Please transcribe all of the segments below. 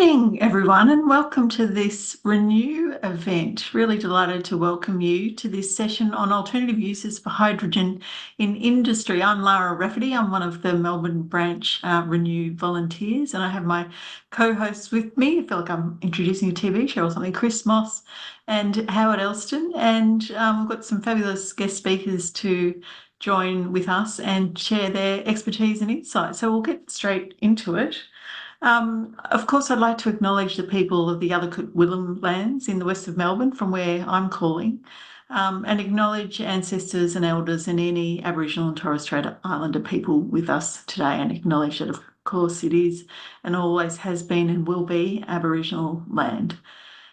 Evening, everyone, and welcome to this Renew event. Really delighted to welcome you to this session on alternative uses for hydrogen in industry. I'm Lara Rafferty. I'm one of the Melbourne branch Renew volunteers, and I have my co-hosts with me. I feel like I'm introducing a TV show or something, Chris Moss and Howard Elston. And we've got some fabulous guest speakers to join with us and share their expertise and insight. So we'll get straight into it. Of course, I'd like to acknowledge the people of the other Willem lands in the west of Melbourne, from where I'm calling, and acknowledge ancestors and elders and any Aboriginal and Torres Strait Islander people with us today, and acknowledge that, of course, it is and always has been and will be Aboriginal land.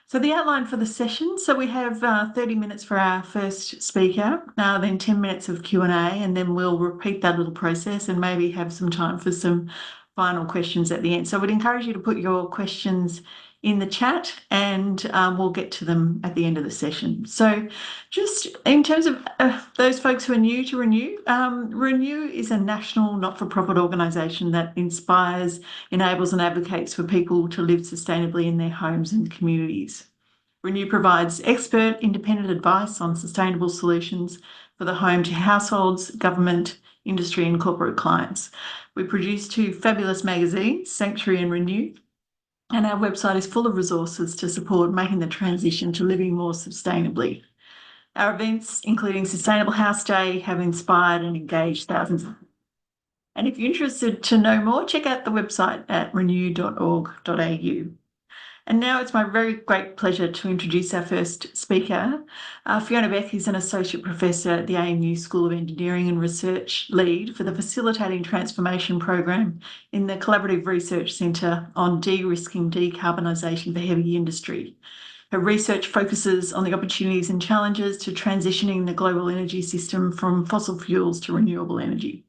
So the outline for the session, so we have 30 minutes for our first speaker, then 10 minutes of Q&A, and then we'll repeat that little process and maybe have some time for some final questions at the end. So I would encourage you to put your questions in the chat and we'll get to them at the end of the session. So just in terms of those folks who are new to Renew, Renew is a national not-for-profit organisation that inspires, enables and advocates for people to live sustainably in their homes and communities. Renew provides expert independent advice on sustainable solutions for the home to households, government, industry and corporate clients. We produce two fabulous magazines, Sanctuary and Renew, and our website is full of resources to support making the transition to living more sustainably. Our events, including Sustainable House Day, have inspired and engaged thousands. And if you're interested to know more, check out the website at renew.org.au. And now it's my very great pleasure to introduce our first speaker. Fiona Beck is an Associate Professor at the ANU School of Engineering and Research Lead for the Facilitating Transformation Program in the Collaborative Research Centre on De-risking Decarbonisation for Heavy Industry. Her research focuses on the opportunities and challenges to transitioning the global energy system from fossil fuels to renewable energy.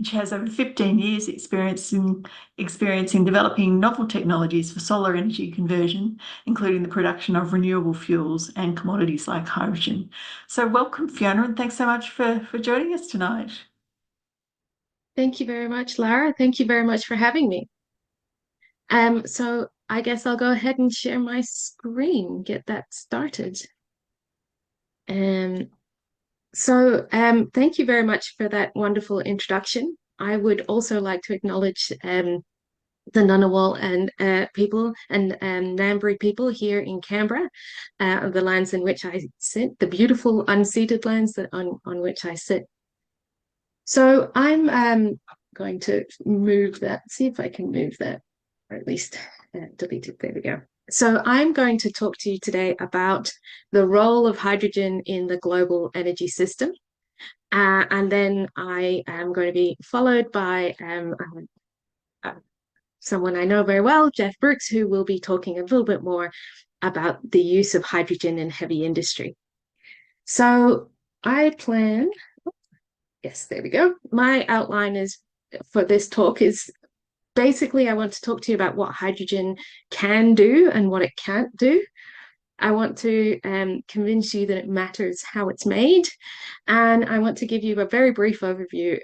She has over 15 years experience in developing novel technologies for solar energy conversion, including the production of renewable fuels and commodities like hydrogen. So welcome, Fiona, and thanks so much for joining us tonight. Thank you very much, Lara. Thank you very much for having me. So I guess I'll go ahead and share my screen, get that started. Thank you very much for that wonderful introduction. I would also like to acknowledge the Ngunnawal and people and Ngambri people here in Canberra, the lands in which I sit, the beautiful unceded lands that on which I sit. So I'm going to move that, see if I can move that, or at least delete it. There we go. So I'm going to talk to you today about the role of hydrogen in the global energy system. And then I am going to be followed by someone I know very well, Geoff Brooks, who will be talking a little bit more about the use of hydrogen in heavy industry. So I plan, yes, there we go. My outline is for this talk is basically, I want to talk to you about what hydrogen can do and what it can't do. I want to convince you that it matters how it's made. And I want to give you a very brief overview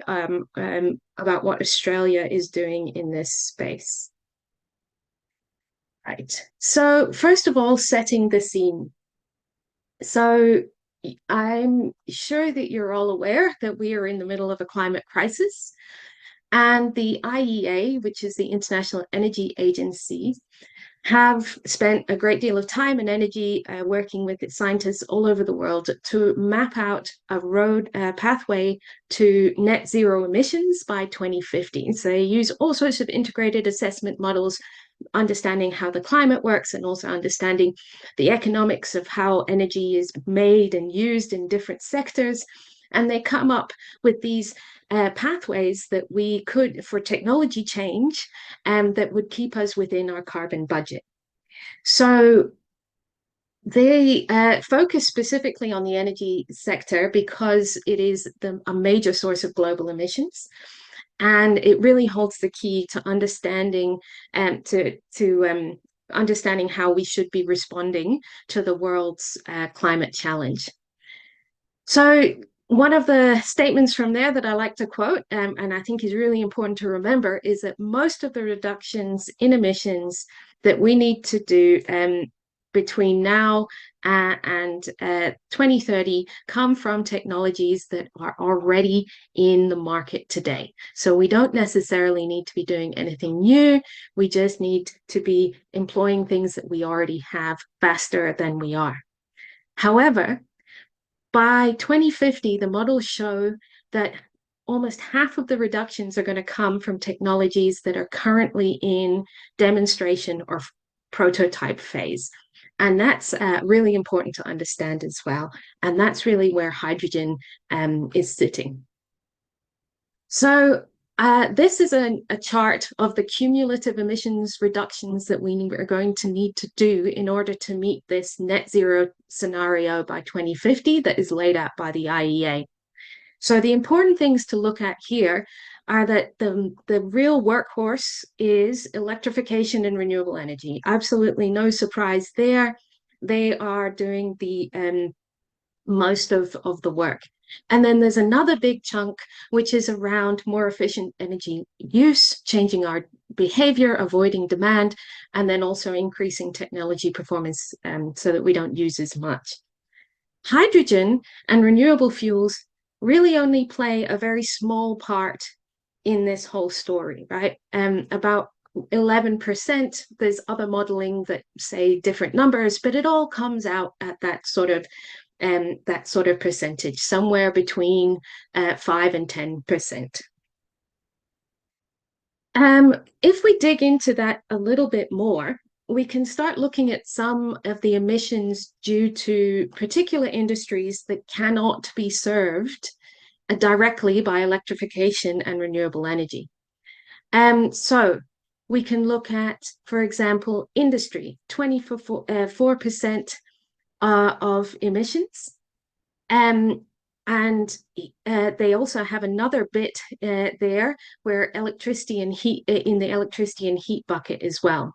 about what Australia is doing in this space. Right. So first of all, setting the scene. So I'm sure that you're all aware that we are in the middle of a climate crisis. And the IEA, which is the International Energy Agency, have spent a great deal of time and energy working with its scientists all over the world to map out a pathway to net zero emissions by 2050. So they use all sorts of integrated assessment models, understanding how the climate works and also understanding the economics of how energy is made and used in different sectors. And they come up with these pathways that we could, for technology change, that would keep us within our carbon budget. So they focus specifically on the energy sector because it is a major source of global emissions. And it really holds the key to understanding understanding how we should be responding to the world's climate challenge. So one of the statements from there that I like to quote, and I think is really important to remember, is that most of the reductions in emissions that we need to do between now and 2030 come from technologies that are already in the market today. So we don't necessarily need to be doing anything new. We just need to be employing things that we already have faster than we are. However, by 2050, the models show that almost half of the reductions are going to come from technologies that are currently in demonstration or prototype phase. And that's really important to understand as well. And that's really where hydrogen is sitting. So this is a chart of the cumulative emissions reductions that we are going to need to do in order to meet this net zero scenario by 2050 that is laid out by the IEA. So the important things to look at here are that the real workhorse is electrification and renewable energy. Absolutely no surprise there. They are doing the most of the work. And then there's another big chunk, which is around more efficient energy use, changing our behavior, avoiding demand, and then also increasing technology performance so that we don't use as much. Hydrogen and renewable fuels really only play a very small part in this whole story, right? About 11%. There's other modeling that say different numbers, but it all comes out at that sort of percentage, somewhere between 5 and 10%. If we dig into that a little bit more, we can start looking at some of the emissions due to particular industries that cannot be served directly by electrification and renewable energy. So we can look at, for example, industry, 24% of emissions. And they also have another bit there where electricity and heat in the electricity and heat bucket as well.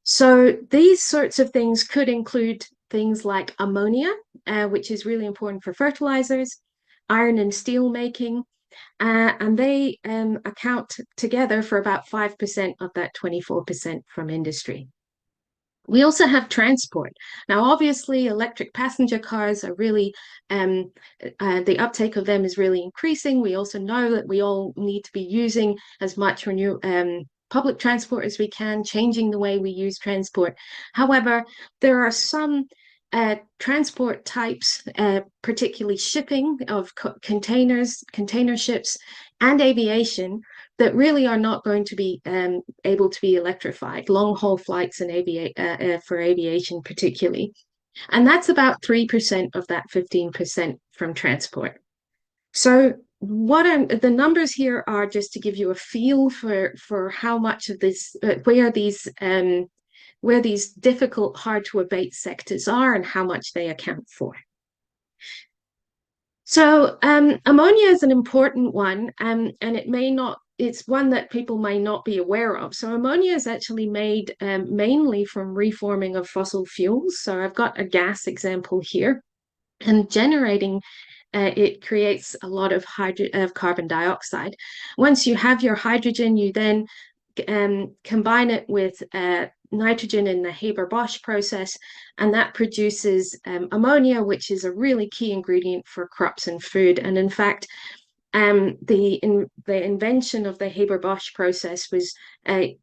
So these sorts of things could include things like ammonia, which is really important for fertilizers, iron and steel making, and they account together for about 5% of that 24% from industry. We also have transport. Now, obviously, electric passenger cars are really, the uptake of them is really increasing. We also know that we all need to be using as much public transport as we can, changing the way we use transport. However, there are some transport types, particularly shipping of containers, container ships, and aviation, that really are not going to be able to be electrified, long-haul flights and for aviation particularly. And that's about 3% of that 15% from transport. So the numbers here are just to give you a feel for how much of this, where these difficult, hard to abate sectors are and how much they account for. So ammonia is an important one, and it's one that people may not be aware of. So ammonia is actually made mainly from reforming of fossil fuels. So I've got a gas example here, and generating it creates a lot of carbon dioxide. Once you have your hydrogen, you then combine it with nitrogen in the Haber-Bosch process, and that produces ammonia, which is a really key ingredient for crops and food. And in fact, the invention of the Haber-Bosch process was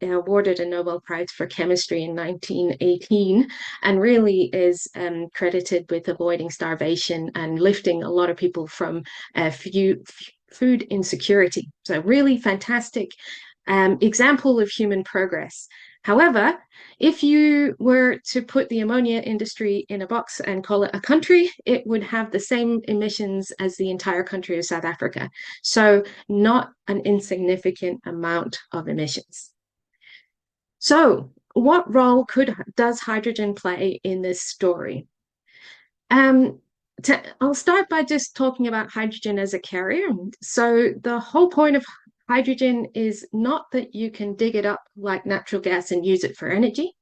awarded a Nobel Prize for Chemistry in 1918, and really is credited with avoiding starvation and lifting a lot of people from food insecurity. So really fantastic example of human progress. However, if you were to put the ammonia industry in a box and call it a country, it would have the same emissions as the entire country of South Africa. So not an insignificant amount of emissions. So what role does hydrogen play in this story? I'll start by just talking about hydrogen as a carrier. So the whole point of hydrogen is not that you can dig it up like natural gas and use it for energy,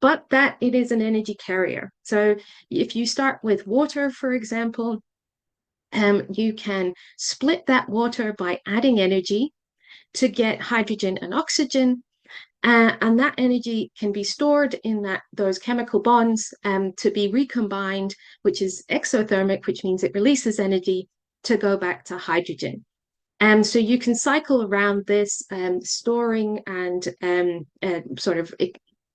but that it is an energy carrier. So if you start with water, for example, you can split that water by adding energy to get hydrogen and oxygen. And that energy can be stored in those chemical bonds to be recombined, which is exothermic, which means it releases energy to go back to hydrogen. So you can cycle around this, storing and sort of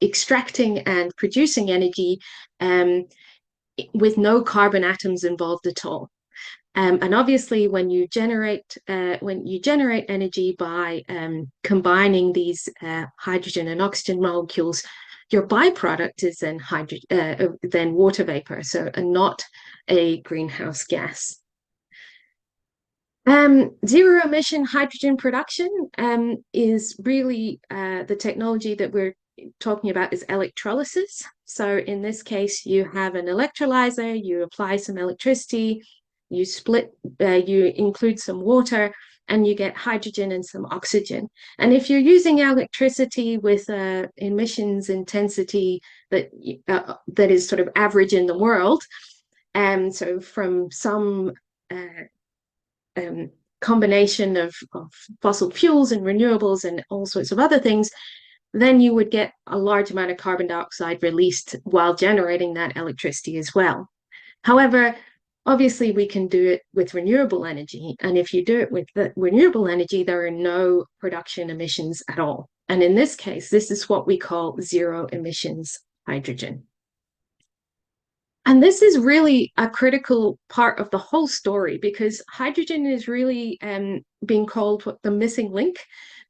extracting and producing energy with no carbon atoms involved at all. And obviously, when you generate energy by combining these hydrogen and oxygen molecules, your byproduct is then water vapor, so not a greenhouse gas. Zero emission hydrogen production is really the technology that we're talking about is electrolysis. So in this case, you have an electrolyzer, you apply some electricity, you include some water, and you get hydrogen and some oxygen. And if you're using electricity with emissions intensity that is sort of average in the world, so from some combination of fossil fuels and renewables and all sorts of other things, then you would get a large amount of carbon dioxide released while generating that electricity as well. However, obviously we can do it with renewable energy. And if you do it with the renewable energy, there are no production emissions at all. And in this case, this is what we call zero emissions hydrogen. And this is really a critical part of the whole story because hydrogen is really being called the missing link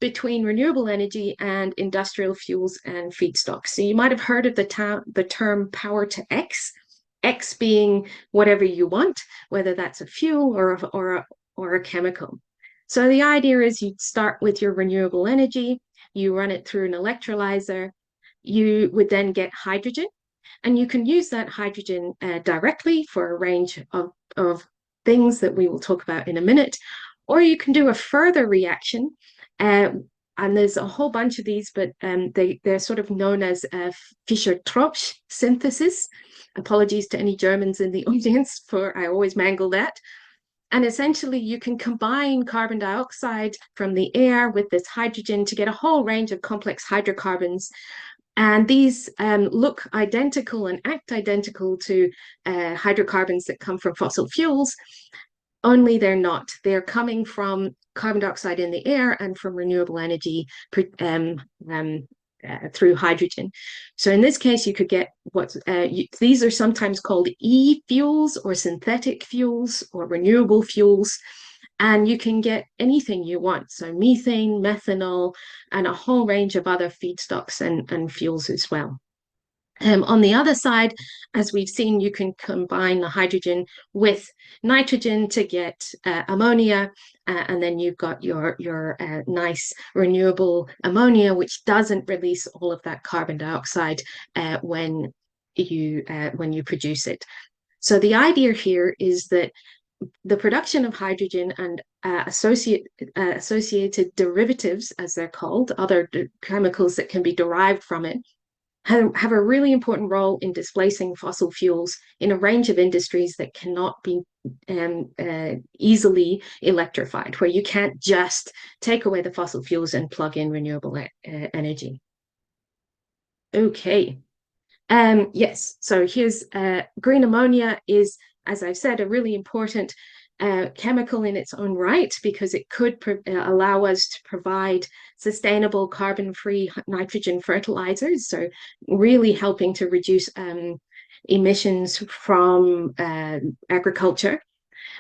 between renewable energy and industrial fuels and feedstocks. So you might have heard of the term power to X, X being whatever you want, whether that's a fuel or a chemical. So the idea is you'd start with your renewable energy, you run it through an electrolyzer, you would then get hydrogen. And you can use that hydrogen directly for a range of things that we will talk about in a minute, or you can do a further reaction. And there's a whole bunch of these, but they're sort of known as Fischer-Tropsch synthesis. Apologies to any Germans in the audience for I always mangle that. And essentially, you can combine carbon dioxide from the air with this hydrogen to get a whole range of complex hydrocarbons. And these look identical and act identical to hydrocarbons that come from fossil fuels, only they're not. They're coming from carbon dioxide in the air and from renewable energy through hydrogen. So in this case, you could get these are sometimes called e-fuels or synthetic fuels or renewable fuels. And you can get anything you want. So methane, methanol, and a whole range of other feedstocks and fuels as well. On the other side, as we've seen, you can combine the hydrogen with nitrogen to get ammonia, and then you've got your nice renewable ammonia, which doesn't release all of that carbon dioxide when you produce it. So the idea here is that the production of hydrogen and associated derivatives, as they're called, other chemicals that can be derived from it, have a really important role in displacing fossil fuels in a range of industries that cannot be easily electrified, where you can't just take away the fossil fuels and plug in renewable energy. Okay. Yes, so here's green ammonia is, as I've said, a really important chemical in its own right because it could allow us to provide sustainable carbon-free nitrogen fertilizers, so really helping to reduce emissions from agriculture.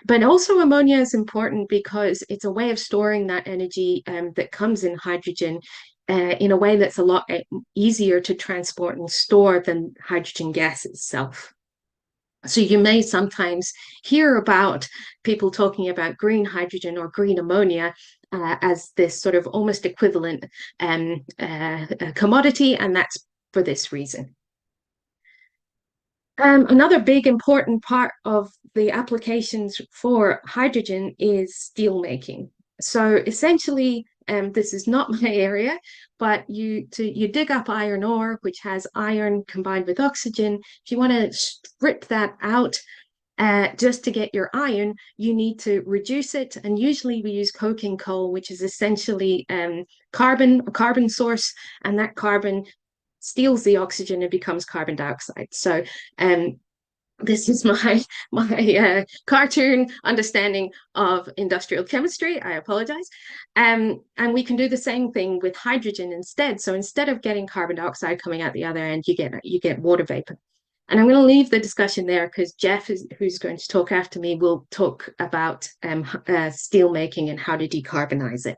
But also ammonia is important because it's a way of storing that energy that comes in hydrogen in a way that's a lot easier to transport and store than hydrogen gas itself. So you may sometimes hear about people talking about green hydrogen or green ammonia as this sort of almost equivalent commodity, and that's for this reason. Another big important part of the applications for hydrogen is steel making. So essentially, this is not my area, but you dig up iron ore, which has iron combined with oxygen. If you want to strip that out, just to get your iron, you need to reduce it. And usually we use coking coal, which is essentially a carbon source, and that carbon steals the oxygen and becomes carbon dioxide. So this is my cartoon understanding of industrial chemistry. I apologize. And we can do the same thing with hydrogen instead. So instead of getting carbon dioxide coming out the other end, you get water vapor. And I'm going to leave the discussion there because Geoff, who's going to talk after me, will talk about steel making and how to decarbonize it.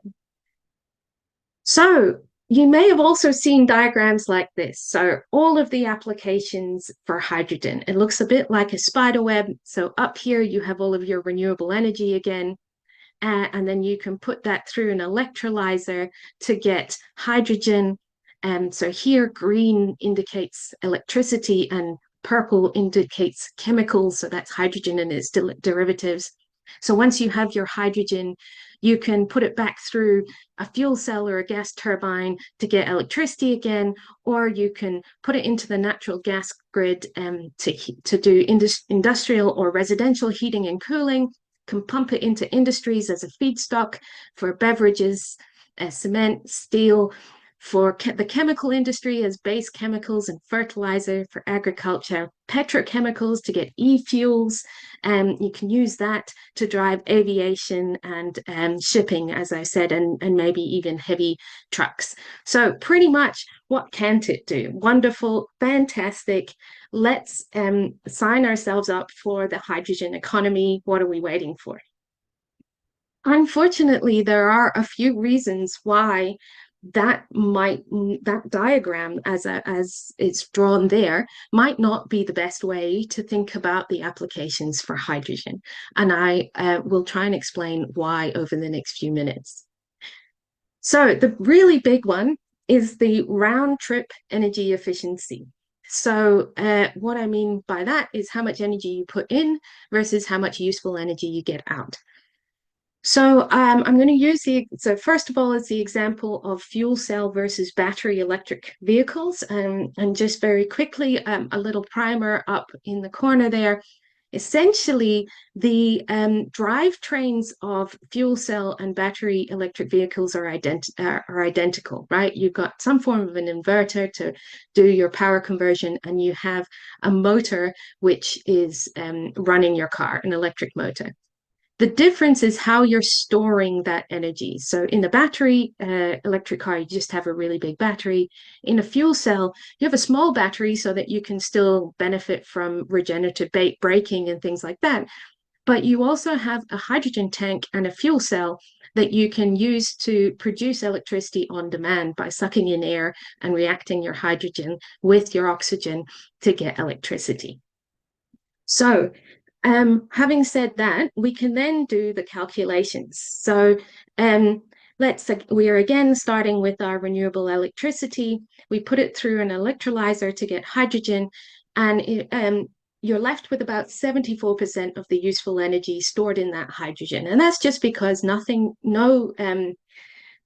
So you may have also seen diagrams like this. So all of the applications for hydrogen, it looks a bit like a spider web. So up here you have all of your renewable energy again, and then you can put that through an electrolyzer to get hydrogen. And so here green indicates electricity and purple indicates chemicals. So that's hydrogen and its derivatives. So once you have your hydrogen, you can put it back through a fuel cell or a gas turbine to get electricity again, or you can put it into the natural gas grid to do industrial or residential heating and cooling, can pump it into industries as a feedstock for beverages, cement, steel, for the chemical industry as base chemicals and fertilizer, for agriculture, petrochemicals to get e-fuels. You can use that to drive aviation and shipping, as I said, and maybe even heavy trucks. So pretty much what can't it do? Wonderful, fantastic. Let's sign ourselves up for the hydrogen economy. What are we waiting for? Unfortunately, there are a few reasons why that diagram as it's drawn there might not be the best way to think about the applications for hydrogen, and I will try and explain why over the next few minutes. So the really big one is the round trip energy efficiency. So what I mean by that is how much energy you put in versus how much useful energy you get out. So I'm going to use so first of all, is the example of fuel cell versus battery electric vehicles. And just very quickly, a little primer up in the corner there. Essentially, the drivetrains of fuel cell and battery electric vehicles are identical, right? You've got some form of an inverter to do your power conversion, and you have a motor which is running your car, an electric motor. The difference is how you're storing that energy. So in a battery electric car, you just have a really big battery. In a fuel cell, you have a small battery so that you can still benefit from regenerative braking and things like that. But you also have a hydrogen tank and a fuel cell that you can use to produce electricity on demand by sucking in air and reacting your hydrogen with your oxygen to get electricity. So having said that, we can then do the calculations. So let's say we are again starting with our renewable electricity. We put it through an electrolyzer to get hydrogen, and you're left with about 74% of the useful energy stored in that hydrogen. And that's just because no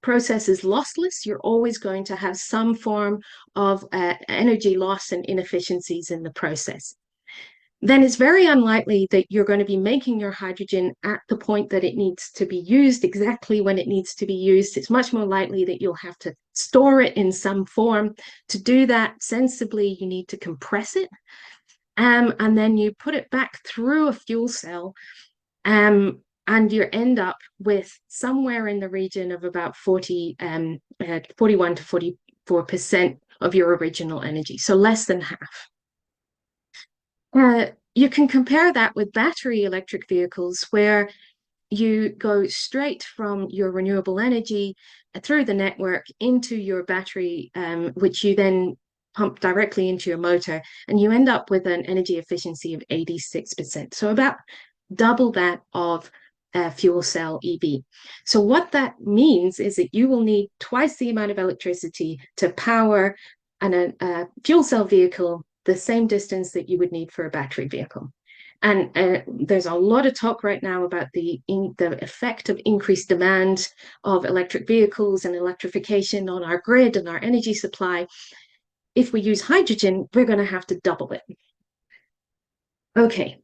process is lossless. You're always going to have some form of energy loss and inefficiencies in the process. Then it's very unlikely that you're going to be making your hydrogen at the point that it needs to be used, exactly when it needs to be used. It's much more likely that you'll have to store it in some form. To do that sensibly, you need to compress it. And then you put it back through a fuel cell, and you end up with somewhere in the region of about 41 to 44% of your original energy, so less than half. You can compare that with battery electric vehicles, where you go straight from your renewable energy through the network into your battery, which you then pump directly into your motor, and you end up with an energy efficiency of 86%. So about double that of fuel cell EV. So what that means is that you will need twice the amount of electricity to power a fuel cell vehicle the same distance that you would need for a battery vehicle. And there's a lot of talk right now about the effect of increased demand of electric vehicles and electrification on our grid and our energy supply. If we use hydrogen, we're going to have to double it. Okay.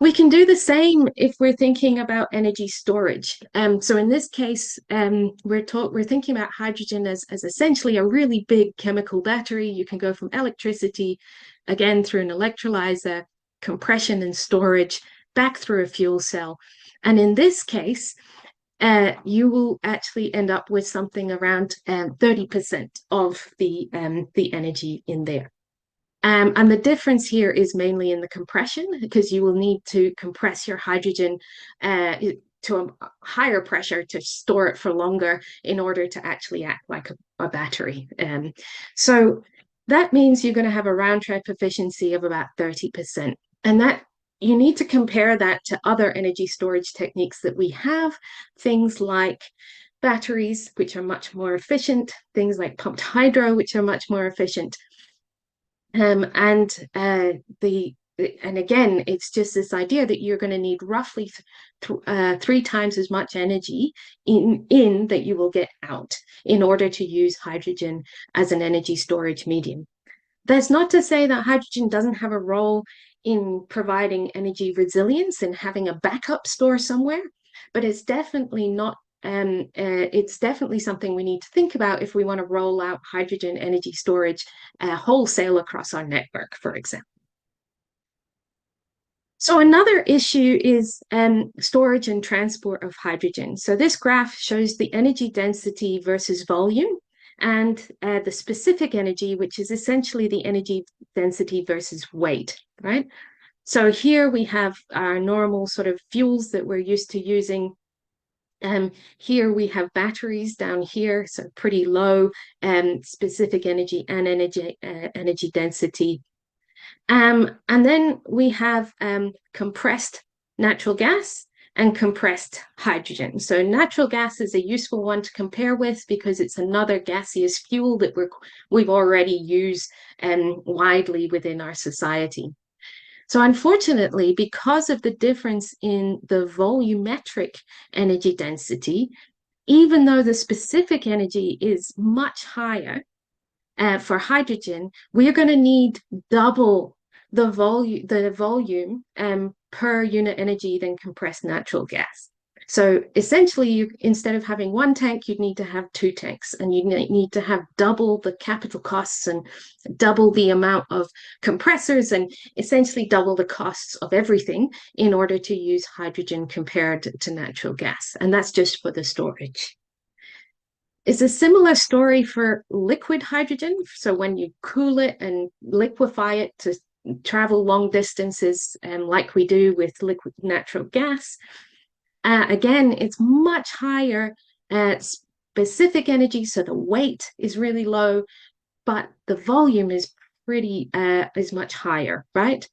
We can do the same if we're thinking about energy storage. So in this case, we're thinking about hydrogen as essentially a really big chemical battery. You can go from electricity, again through an electrolyzer, compression and storage, back through a fuel cell. And in this case, you will actually end up with something around 30% of the energy in there. And the difference here is mainly in the compression, because you will need to compress your hydrogen to a higher pressure to store it for longer in order to actually act like a battery. So that means you're going to have a round trip efficiency of about 30%. And that you need to compare that to other energy storage techniques that we have, things like batteries, which are much more efficient, things like pumped hydro, which are much more efficient. And again, it's just this idea that you're going to need roughly 3 times as much energy in that you will get out in order to use hydrogen as an energy storage medium. That's not to say that hydrogen doesn't have a role in providing energy resilience and having a backup store somewhere, but it's definitely not it's definitely something we need to think about if we want to roll out hydrogen energy storage wholesale across our network, for example. So another issue is storage and transport of hydrogen. So this graph shows the energy density versus volume, and the specific energy, which is essentially the energy density versus weight, right? So here we have our normal sort of fuels that we're used to using. Here we have batteries down here, so pretty low specific energy and energy density. And then we have compressed natural gas and compressed hydrogen. So natural gas is a useful one to compare with because it's another gaseous fuel that we've already used widely within our society. So unfortunately, because of the difference in the volumetric energy density, even though the specific energy is much higher for hydrogen, we're going to need double the volume per unit energy than compressed natural gas. So essentially, instead of having one tank, you'd need to have 2 tanks, and you need to have double the capital costs and double the amount of compressors and essentially double the costs of everything in order to use hydrogen compared to natural gas. And that's just for the storage. It's a similar story for liquid hydrogen. So when you cool it and liquefy it to travel long distances, like we do with liquid natural gas, again, it's much higher specific energy, so the weight is really low, but the volume is much higher, right?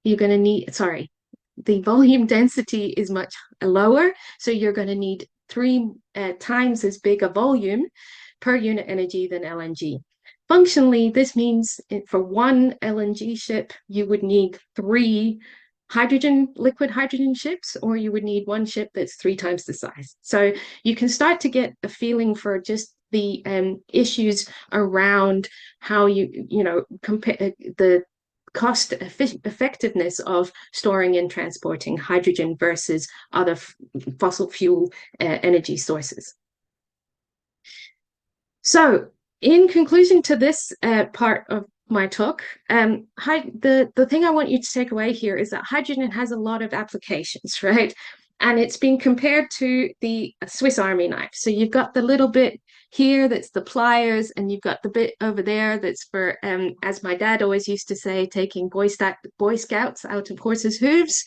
You're going to need, sorry, the volume density is much lower, so you're going to need 3 times as big a volume per unit energy than LNG. Functionally, this means for one LNG ship, you would need 3 liquid hydrogen ships, or you would need one ship that's 3 times the size. So you can start to get a feeling for just the issues around how you compare the cost effectiveness of storing and transporting hydrogen versus other fossil fuel energy sources. So in conclusion to this part of my talk, the thing I want you to take away here is that hydrogen has a lot of applications, right? And it's been compared to the Swiss Army knife. So you've got the little bit here that's the pliers, and you've got the bit over there that's for, as my dad always used to say, taking Boy Scouts out of horses' hooves.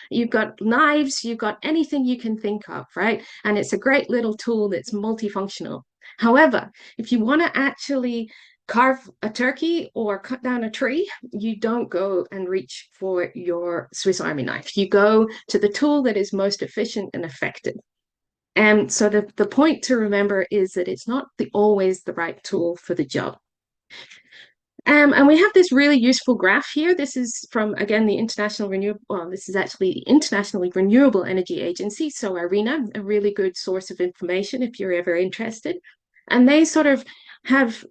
You've got knives, you've got anything you can think of, right? And it's a great little tool that's multifunctional. However, if you want to actually carve a turkey or cut down a tree, you don't go and reach for your Swiss Army knife. You go to the tool that is most efficient and effective. And so the point to remember is that it's not always the right tool for the job. And we have this really useful graph here. This is from, again, the this is actually the International Renewable Energy Agency, so IRENA, a really good source of information if you're ever interested. And they sort of have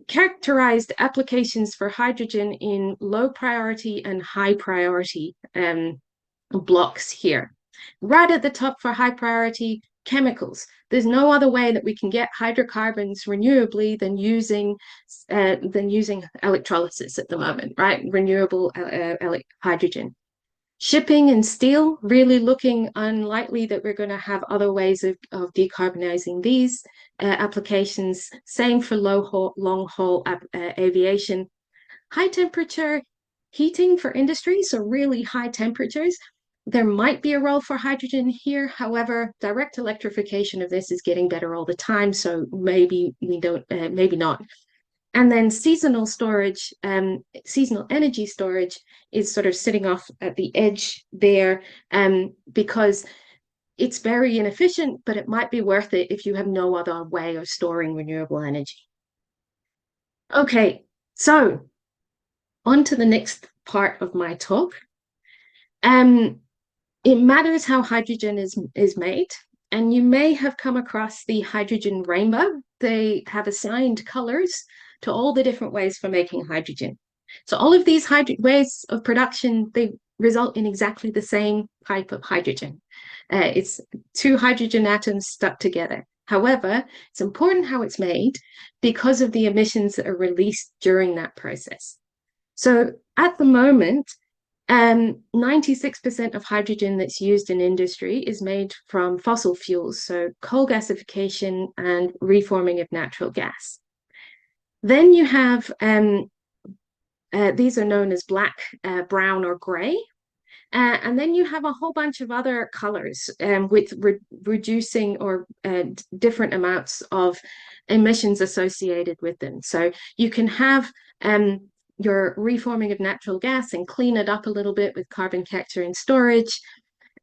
characterized applications for hydrogen in low priority and high priority blocks here. Right at the top for high priority, chemicals. There's no other way that we can get hydrocarbons renewably than using electrolysis at the moment, right? Renewable hydrogen. Shipping and steel, really looking unlikely that we're going to have other ways of decarbonizing these applications. Same for long haul aviation. High temperature heating for industry, so really high temperatures. There might be a role for hydrogen here. However, direct electrification of this is getting better all the time, so maybe we don't, maybe not. And then seasonal energy storage is sort of sitting off at the edge there, because it's very inefficient, but it might be worth it if you have no other way of storing renewable energy. Okay, so on to the next part of my talk. Um, it matters how hydrogen is made, and you may have come across the hydrogen rainbow. They have assigned colors to all the different ways for making hydrogen. So all of these ways of production, they result in exactly the same type of hydrogen. It's two hydrogen atoms stuck together. However, it's important how it's made because of the emissions that are released during that process. So at the moment, 96% of hydrogen that's used in industry is made from fossil fuels, so coal gasification and reforming of natural gas. Then you have, these are known as black, brown, or gray. And then you have a whole bunch of other colors with reducing or different amounts of emissions associated with them. So you can have your reforming of natural gas and clean it up a little bit with carbon capture and storage.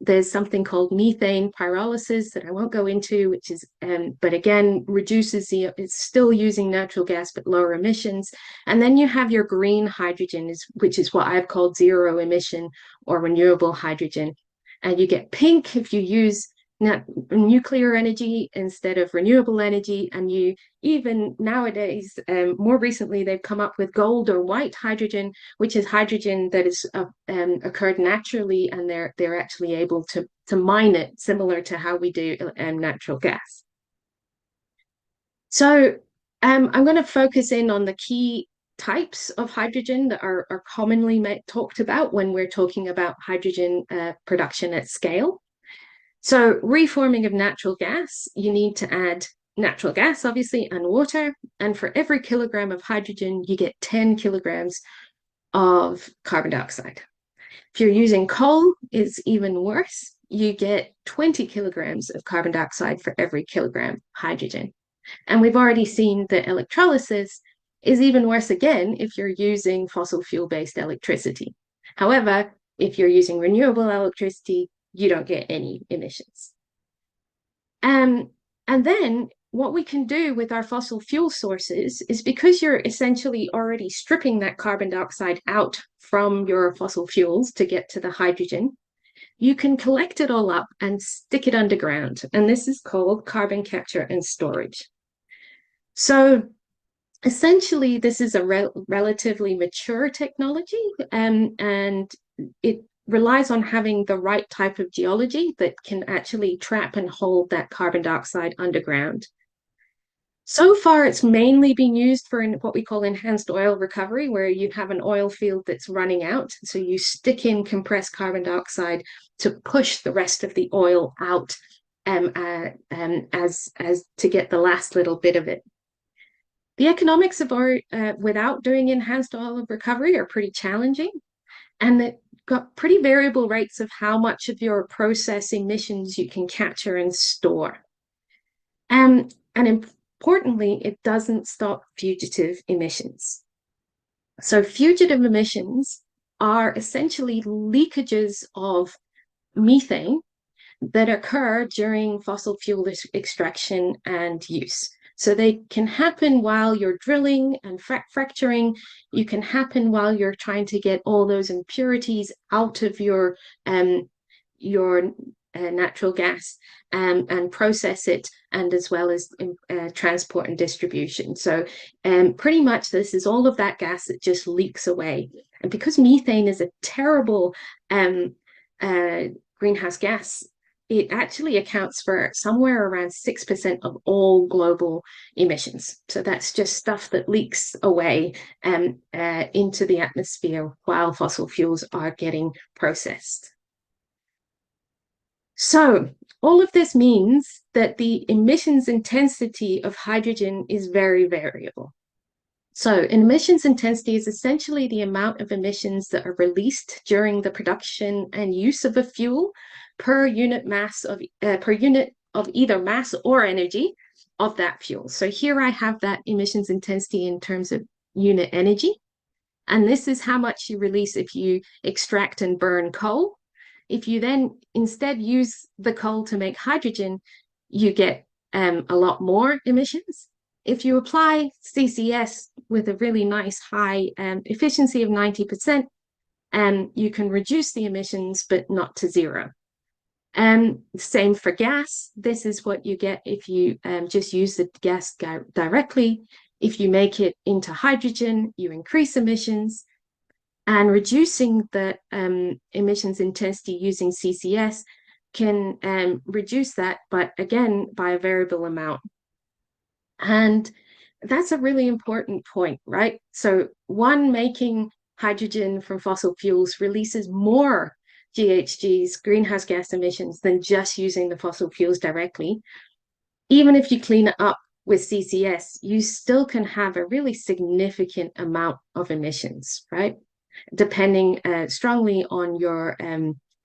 There's something called methane pyrolysis that I won't go into, which is, but again, it's still using natural gas, but lower emissions. And then you have your green hydrogen, which is what I've called zero emission or renewable hydrogen. And you get pink if you use nuclear energy instead of renewable energy. And you even nowadays, more recently, they've come up with gold or white hydrogen, which is hydrogen that has occurred naturally, and they're actually able to mine it, similar to how we do natural gas. So I'm going to focus in on the key types of hydrogen that are commonly talked about when we're talking about hydrogen production at scale. So reforming of natural gas, you need to add natural gas, obviously, and water. And for every kilogram of hydrogen, you get 10 kilograms of carbon dioxide. If you're using coal, it's even worse. You get 20 kilograms of carbon dioxide for every kilogram hydrogen. And we've already seen that electrolysis is even worse again if you're using fossil fuel-based electricity. However, if you're using renewable electricity, you don't get any emissions. And then what we can do with our fossil fuel sources is, because you're essentially already stripping that carbon dioxide out from your fossil fuels to get to the hydrogen, you can collect it all up and stick it underground. And this is called carbon capture and storage. So essentially, this is a relatively mature technology, and it relies on having the right type of geology that can actually trap and hold that carbon dioxide underground. So far, it's mainly been used for what we call enhanced oil recovery, where you have an oil field that's running out. So you stick in compressed carbon dioxide to push the rest of the oil out as to get the last little bit of it. The economics of without doing enhanced oil recovery are pretty challenging, and they've got pretty variable rates of how much of your process emissions you can capture and store. And importantly, it doesn't stop fugitive emissions. So fugitive emissions are essentially leakages of methane that occur during fossil fuel extraction and use. So they can happen while you're drilling and fracturing. You can happen while you're trying to get all those impurities out of your natural gas and process it, and as well as transport and distribution. So pretty much this is all of that gas that just leaks away. And because methane is a terrible uh, greenhouse gas, it actually accounts for somewhere around 6% of all global emissions. So that's just stuff that leaks away into the atmosphere while fossil fuels are getting processed. So all of this means that the emissions intensity of hydrogen is very variable. So emissions intensity is essentially the amount of emissions that are released during the production and use of a fuel per unit of either mass or energy of that fuel. So here I have that emissions intensity in terms of unit energy. And this is how much you release if you extract and burn coal. If you then instead use the coal to make hydrogen, you get a lot more emissions. If you apply CCS with a really nice high efficiency of 90%, you can reduce the emissions, but not to zero. Same for gas. This is what you get if you just use the gas directly. If you make it into hydrogen, you increase emissions. And reducing the emissions intensity using CCS can reduce that, but again, by a variable amount. And that's a really important point, right? So one, making hydrogen from fossil fuels releases more GHGs, greenhouse gas emissions, than just using the fossil fuels directly. Even if you clean it up with CCS, you still can have a really significant amount of emissions, right? Depending strongly on your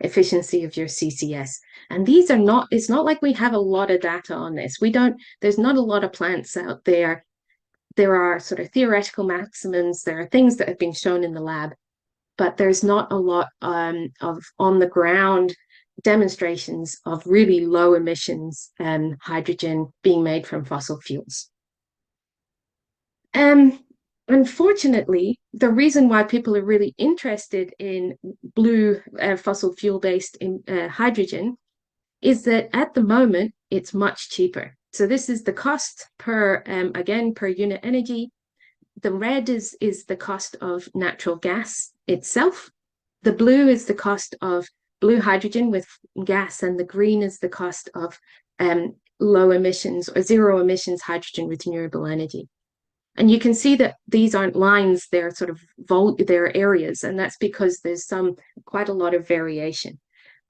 efficiency of your CCS. And these are not, it's not like we have a lot of data on this. There's not a lot of plants out there. There are sort of theoretical maximums. There are things that have been shown in the lab, but there's not a lot of on the ground demonstrations of really low emissions hydrogen being made from fossil fuels. Unfortunately, the reason why people are really interested in blue fossil fuel-based hydrogen is that at the moment, it's much cheaper. So this is the cost per, again, per unit energy. The red is the cost of natural gas itself. The blue is the cost of blue hydrogen with gas, and the green is the cost of low emissions or zero emissions hydrogen with renewable energy. And you can see that these aren't lines, they're sort of they're areas, and that's because there's quite a lot of variation.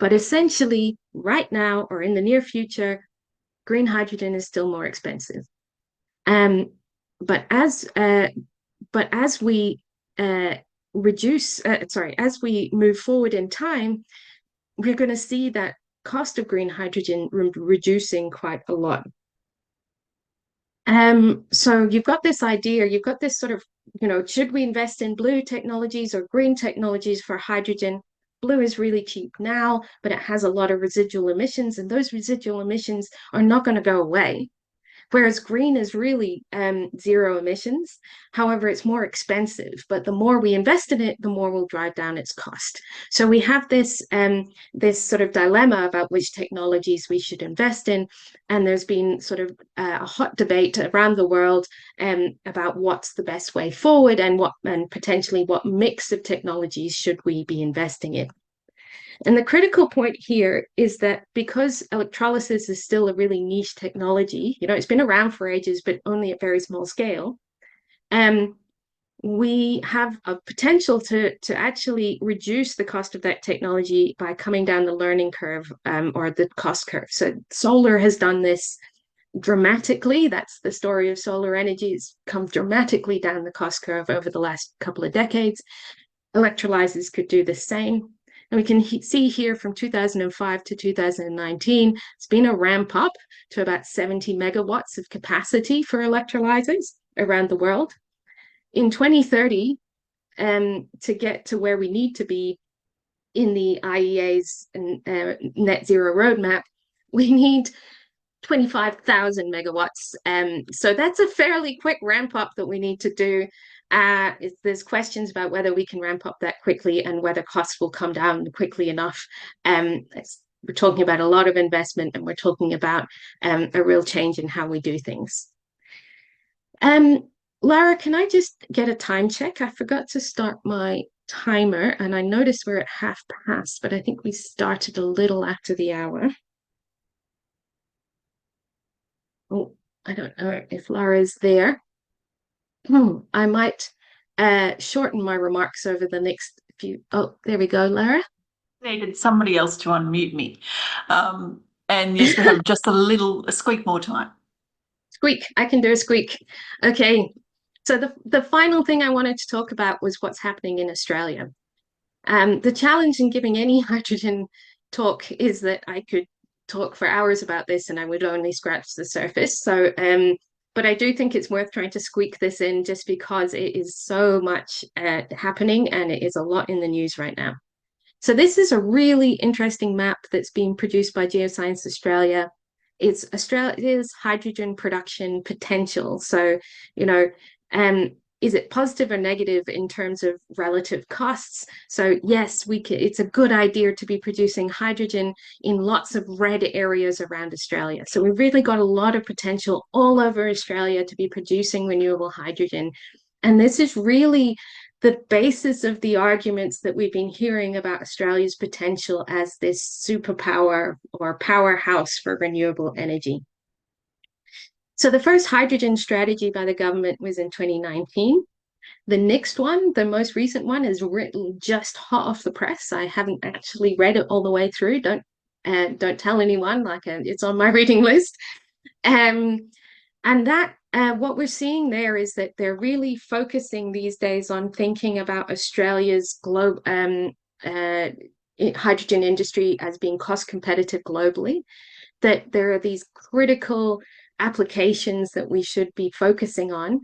But essentially, right now or in the near future, green hydrogen is still more expensive. But as we as we move forward in time, we're going to see that cost of green hydrogen reducing quite a lot. So you've got this idea, you've got this sort of, should we invest in blue technologies or green technologies for hydrogen? Blue is really cheap now, but it has a lot of residual emissions, and those residual emissions are not going to go away. Whereas green is really zero emissions. However, it's more expensive, but the more we invest in it, the more we'll drive down its cost. So we have this sort of dilemma about which technologies we should invest in. And there's been sort of a hot debate around the world about what's the best way forward and potentially what mix of technologies should we be investing in. And the critical point here is that because electrolysis is still a really niche technology, it's been around for ages, but only at very small scale, we have a potential to actually reduce the cost of that technology by coming down the learning curve or the cost curve. So solar has done this dramatically. That's the story of solar energy. It's come dramatically down the cost curve over the last couple of decades. Electrolyzers could do the same. And we can see here from 2005 to 2019, it's been a ramp up to about 70 megawatts of capacity for electrolyzers around the world. In 2030, to get to where we need to be in the IEA's net zero roadmap, we need 25,000 megawatts. So that's a fairly quick ramp up that we need to do. There's questions about whether we can ramp up that quickly and whether costs will come down quickly enough. We're talking about a lot of investment, and we're talking about a real change in how we do things. Lara, can I just get a time check? I forgot to start my timer, and I noticed we're at 1/2 past, but I think we started a little after the hour. Oh, I don't know if Laura's there. I might shorten my remarks over the next few. Oh, there we go, Lara. Needed somebody else to unmute me. And yes, we have just a squeak more time. Squeak, I can do a squeak. Okay, so the final thing I wanted to talk about was what's happening in Australia. The challenge in giving any hydrogen talk is that I could talk for hours about this and I would only scratch the surface. So, but I do think it's worth trying to squeak this in just because it is so much happening and it is a lot in the news right now. So this is a really interesting map that's been produced by Geoscience Australia. It's Australia's hydrogen production potential. So, you know, um, is it positive or negative in terms of relative costs? So yes, it's a good idea to be producing hydrogen in lots of red areas around Australia. So we've really got a lot of potential all over Australia to be producing renewable hydrogen. And this is really the basis of the arguments that we've been hearing about Australia's potential as this superpower or powerhouse for renewable energy. So the first hydrogen strategy by the government was in 2019. The next one, the most recent one, is written just hot off the press. I haven't actually read it all the way through. Don't tell anyone. It's on my reading list. Um, and that what we're seeing there is that they're really focusing these days on thinking about Australia's hydrogen industry as being cost competitive globally, that there are these critical applications that we should be focusing on,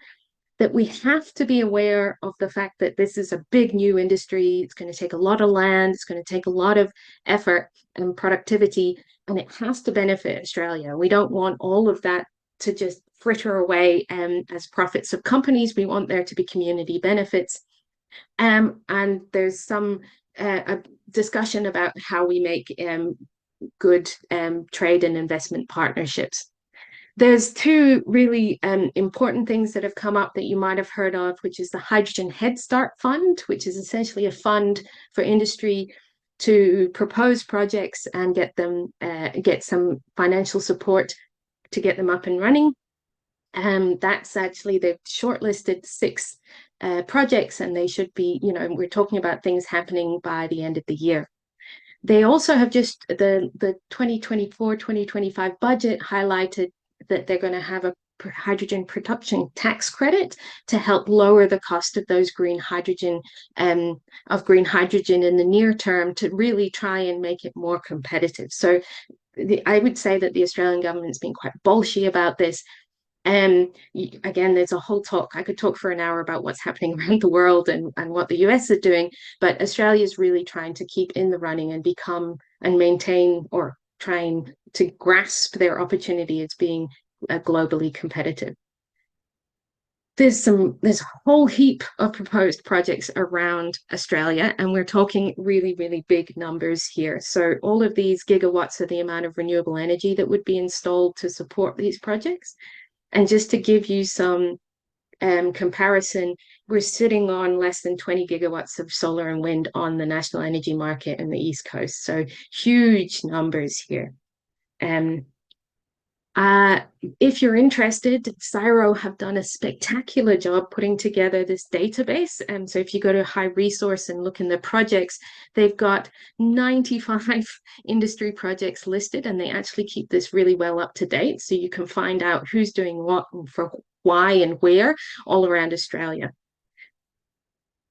that we have to be aware of the fact that this is a big new industry. It's going to take a lot of land, it's going to take a lot of effort and productivity, and it has to benefit Australia. We don't want all of that to just fritter away as profits of companies. We want there to be community benefits. And there's some a discussion about how we make good trade and investment partnerships. There's two really important things that have come up that you might have heard of, which is the Hydrogen Head Start Fund, which is essentially a fund for industry to propose projects and get some financial support to get them up and running. That's actually, they've shortlisted 6 projects, and they should be, we're talking about things happening by the end of the year. They also have just the 2024-2025 budget highlighted that they're going to have a hydrogen production tax credit to help lower the cost of those green hydrogen in the near term, to really try and make it more competitive. So I would say that the Australian government's been quite bolshy about this. Again, there's a whole talk. I could talk for an hour about what's happening around the world and what the US are doing, but Australia is really trying to keep in the running and become and maintain, or trying to grasp their opportunity as being globally competitive. There's a whole heap of proposed projects around Australia, and we're talking really, really big numbers here. So all of these gigawatts are the amount of renewable energy that would be installed to support these projects. And just to give you some comparison, we're sitting on less than 20 gigawatts of solar and wind on the national energy market in the East Coast. So huge numbers here. If you're interested, CSIRO have done a spectacular job putting together this database. So if you go to High Resource and look in the projects, they've got 95 industry projects listed, and they actually keep this really well up to date. So you can find out who's doing what and for why and where all around Australia.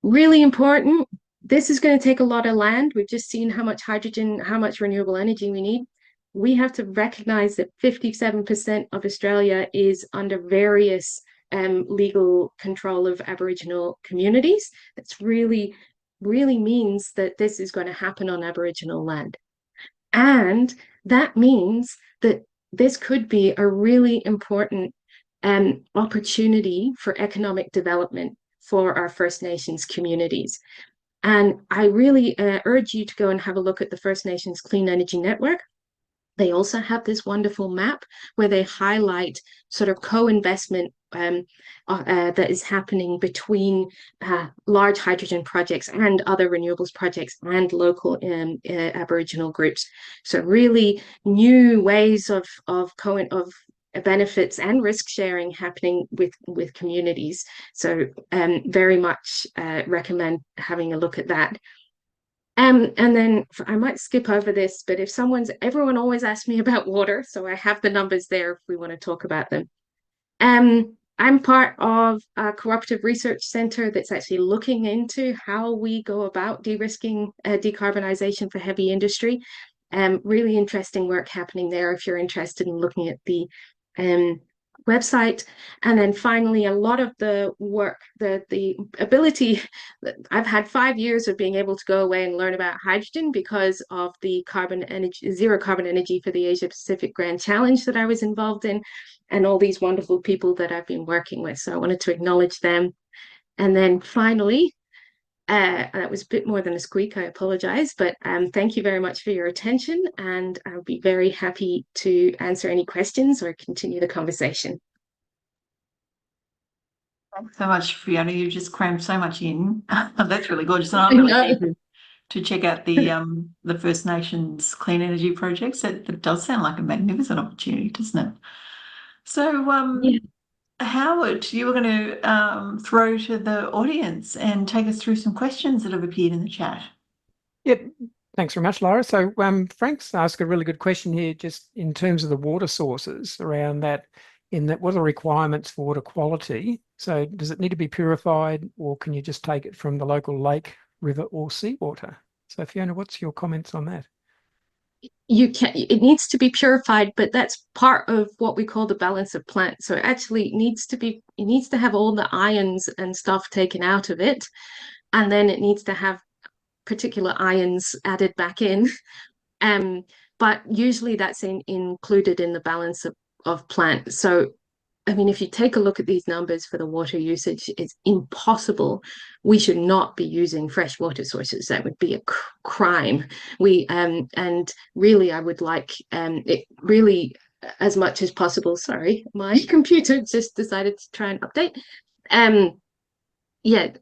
Really important. This is going to take a lot of land. We've just seen how much hydrogen, how much renewable energy we need. We have to recognize that 57% of Australia is under various legal control of Aboriginal communities. That's really means that this is going to happen on Aboriginal land. And that means that this could be a really important opportunity for economic development for our First Nations communities. And I really urge you to go and have a look at the First Nations Clean Energy Network. They also have this wonderful map where they highlight sort of co-investment that is happening between large hydrogen projects and other renewables projects and local Aboriginal groups. So really new ways of benefits and risk sharing happening with communities. So very much recommend having a look at that. And then I might skip over this, but if everyone always asks me about water, so I have the numbers there if we want to talk about them. I'm part of a cooperative research center that's actually looking into how we go about de-risking decarbonization for heavy industry. Really interesting work happening there if you're interested in looking at the website. And then finally, a lot of the work, the ability, I've had 5 years of being able to go away and learn about hydrogen because of the zero carbon energy for the Asia Pacific Grand Challenge that I was involved in, and all these wonderful people that I've been working with. So I wanted to acknowledge them. And then finally, that was a bit more than a squeak, I apologize, but thank you very much for your attention, and I'll be very happy to answer any questions or continue the conversation. Thanks so much, Fiona. You just crammed so much in. That's really gorgeous. And I I'm really know. keen to check out the First Nations clean energy projects. That does sound like a magnificent opportunity, doesn't it? So, Yeah. Howard, you were going to throw to the audience and take us through some questions that have appeared in the chat. Yep. Thanks very much, Laura. So Frank's asked a really good question here, just in terms of the water sources around that, what are the requirements for water quality? So does it need to be purified, or can you just take it from the local lake, river, or seawater? So Fiona, what's your comments on that? It needs to be purified, but that's part of what we call the balance of plant. So it actually it needs to have all the ions and stuff taken out of it, and then it needs to have particular ions added back in. Um, but usually that's included in the balance of plant. So I mean, if you take a look at these numbers for the water usage, it's impossible. We should not be using fresh water sources. That would be a crime. And really, I would like it really as much as possible. Sorry, my computer just decided to try and update. Um, yeah,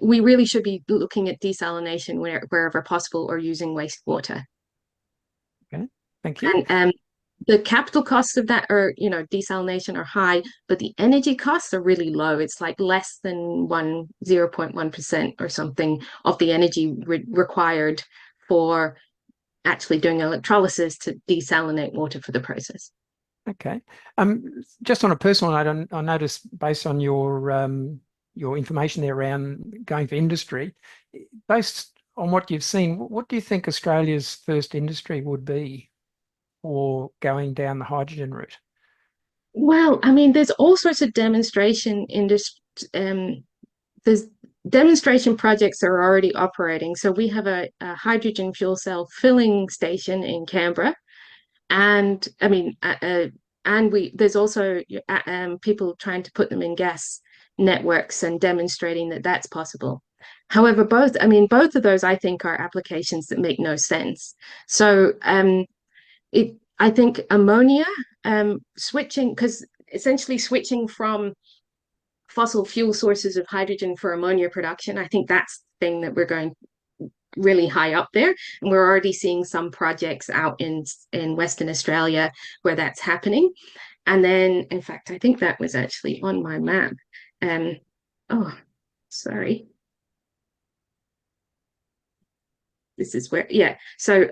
we really should be looking at desalination wherever possible, or using wastewater. Okay, thank you. And the capital costs of that are, desalination are high, but the energy costs are really low. It's like less than 0.1% or something of the energy required for actually doing electrolysis to desalinate water for the process. Okay. Just on a personal note, I noticed based on your information there around going for industry, based on what you've seen, what do you think Australia's first industry would be for going down the hydrogen route? Well, I mean, there's all sorts of there's demonstration projects that are already operating. So we have a hydrogen fuel cell filling station in Canberra, and I mean, there's also people trying to put them in gas networks and demonstrating that that's possible. However, both of those I think are applications that make no sense. So I think ammonia, switching, because essentially switching from fossil fuel sources of hydrogen for ammonia production, I think that's the thing that we're going really high up there. And we're already seeing some projects out in Western Australia where that's happening. And then, in fact, I think that was actually on my map. Oh, sorry. This is where, yeah. So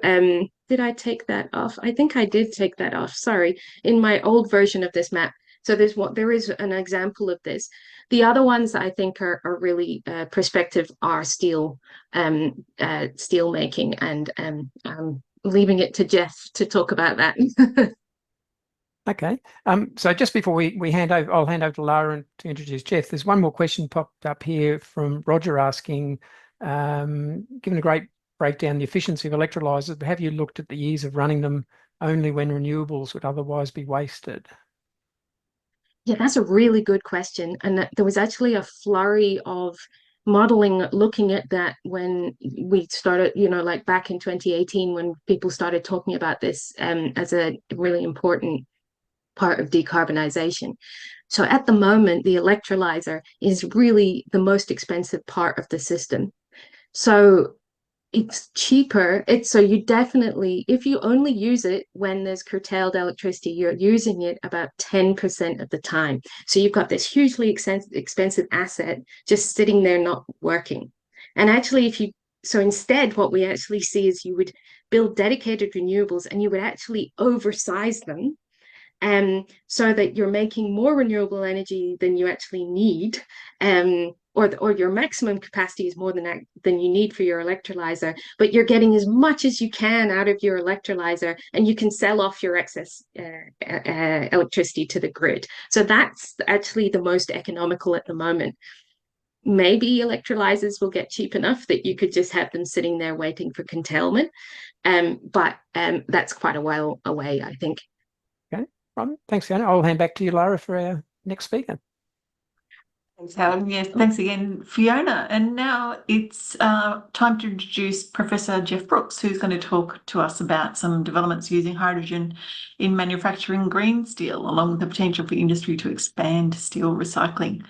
did I take that off? I think I did take that off. Sorry. In my old version of this map. So there is an example of this. The other ones I think are really prospective are steel making, and leaving it to Geoff to talk about that. Okay. So just before we hand over, I'll hand over to Lara to introduce Geoff. There's one more question popped up here from Roger asking, given a great breakdown the efficiency of electrolyzers, but have you looked at the years of running them only when renewables would otherwise be wasted? Yeah, that's a really good question. And there was actually a flurry of modeling, looking at that when we started, like back in 2018, when people started talking about this as a really important part of decarbonization. So at the moment, the electrolyzer is really the most expensive part of the system. So it's cheaper. So you definitely, if you only use it when there's curtailed electricity, you're using it about 10% of the time. So you've got this hugely expensive asset just sitting there not working. And actually, so instead, what we actually see is you would build dedicated renewables and you would actually oversize them, so that you're making more renewable energy than you actually need, or your maximum capacity is more than you need for your electrolyzer, but you're getting as much as you can out of your electrolyzer, and you can sell off your excess electricity to the grid. So that's actually the most economical at the moment. Maybe electrolyzers will get cheap enough that you could just have them sitting there waiting for curtailment, but that's quite a while away, I think. Okay, thanks, Fiona. I'll hand back to you, Lara, for our next speaker. Thanks, Helen. Yes, thanks again, Fiona. And now it's time to introduce Professor Geoff Brooks, who's going to talk to us about some developments using hydrogen in manufacturing green steel, along with the potential for industry to expand steel recycling.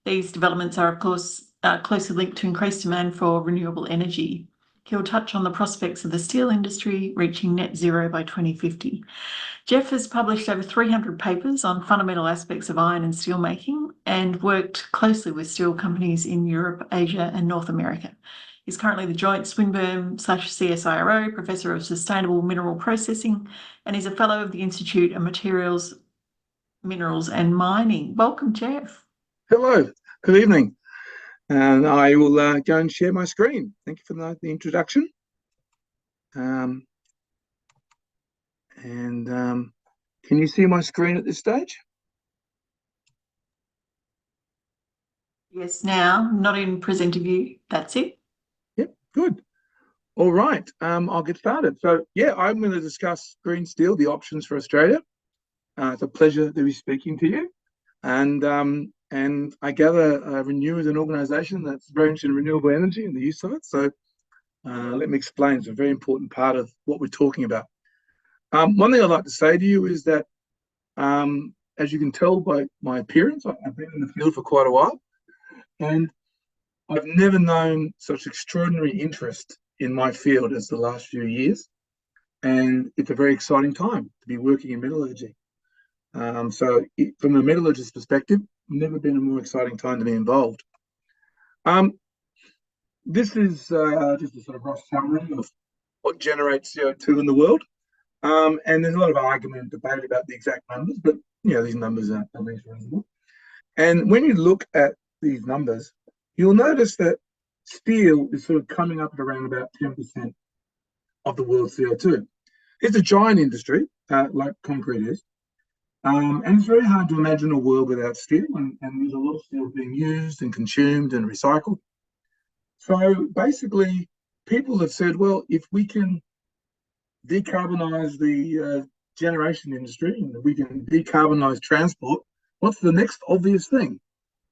These developments are, of course, closely linked to increased demand for renewable energy. He'll touch on the prospects of the steel industry reaching net zero by 2050. Geoff has published over 300 papers on fundamental aspects of iron and steel making and worked closely with steel companies in Europe, Asia, and North America. He's currently the Joint Swinburne/CSIRO Professor of Sustainable Mineral Processing, and is a Fellow of the Institute of Materials, Minerals and Mining. Welcome, Geoff. Hello, good evening. And I will go and share my screen. Thank you for the introduction. Can you see my screen at this stage? Yes, now, not in presenter view. That's it. Yep, good. All right, I'll get started. So, yeah, I'm going to discuss green steel, the options for Australia. It's a pleasure to be speaking to you. And I gather Renew is an organisation that's very interested in renewable energy and the use of it. So let me explain. It's a very important part of what we're talking about. One thing I'd like to say to you is that, as you can tell by my appearance, I've been in the field for quite a while, and I've never known such extraordinary interest in my field as the last few years. And it's a very exciting time to be working in metallurgy. From a metallurgist's perspective, never been a more exciting time to be involved. This is just a sort of rough summary of what generates CO2 in the world. And there's a lot of argument and debate about the exact numbers, but these numbers are at least reasonable. And when you look at these numbers, you'll notice that steel is sort of coming up at around about 10% of the world's CO2. It's a giant industry, like concrete is. And it's very hard to imagine a world without steel, and there's a lot of steel being used and consumed and recycled. So basically, people have said, well, if we can decarbonise the generation industry and we can decarbonise transport, what's the next obvious thing?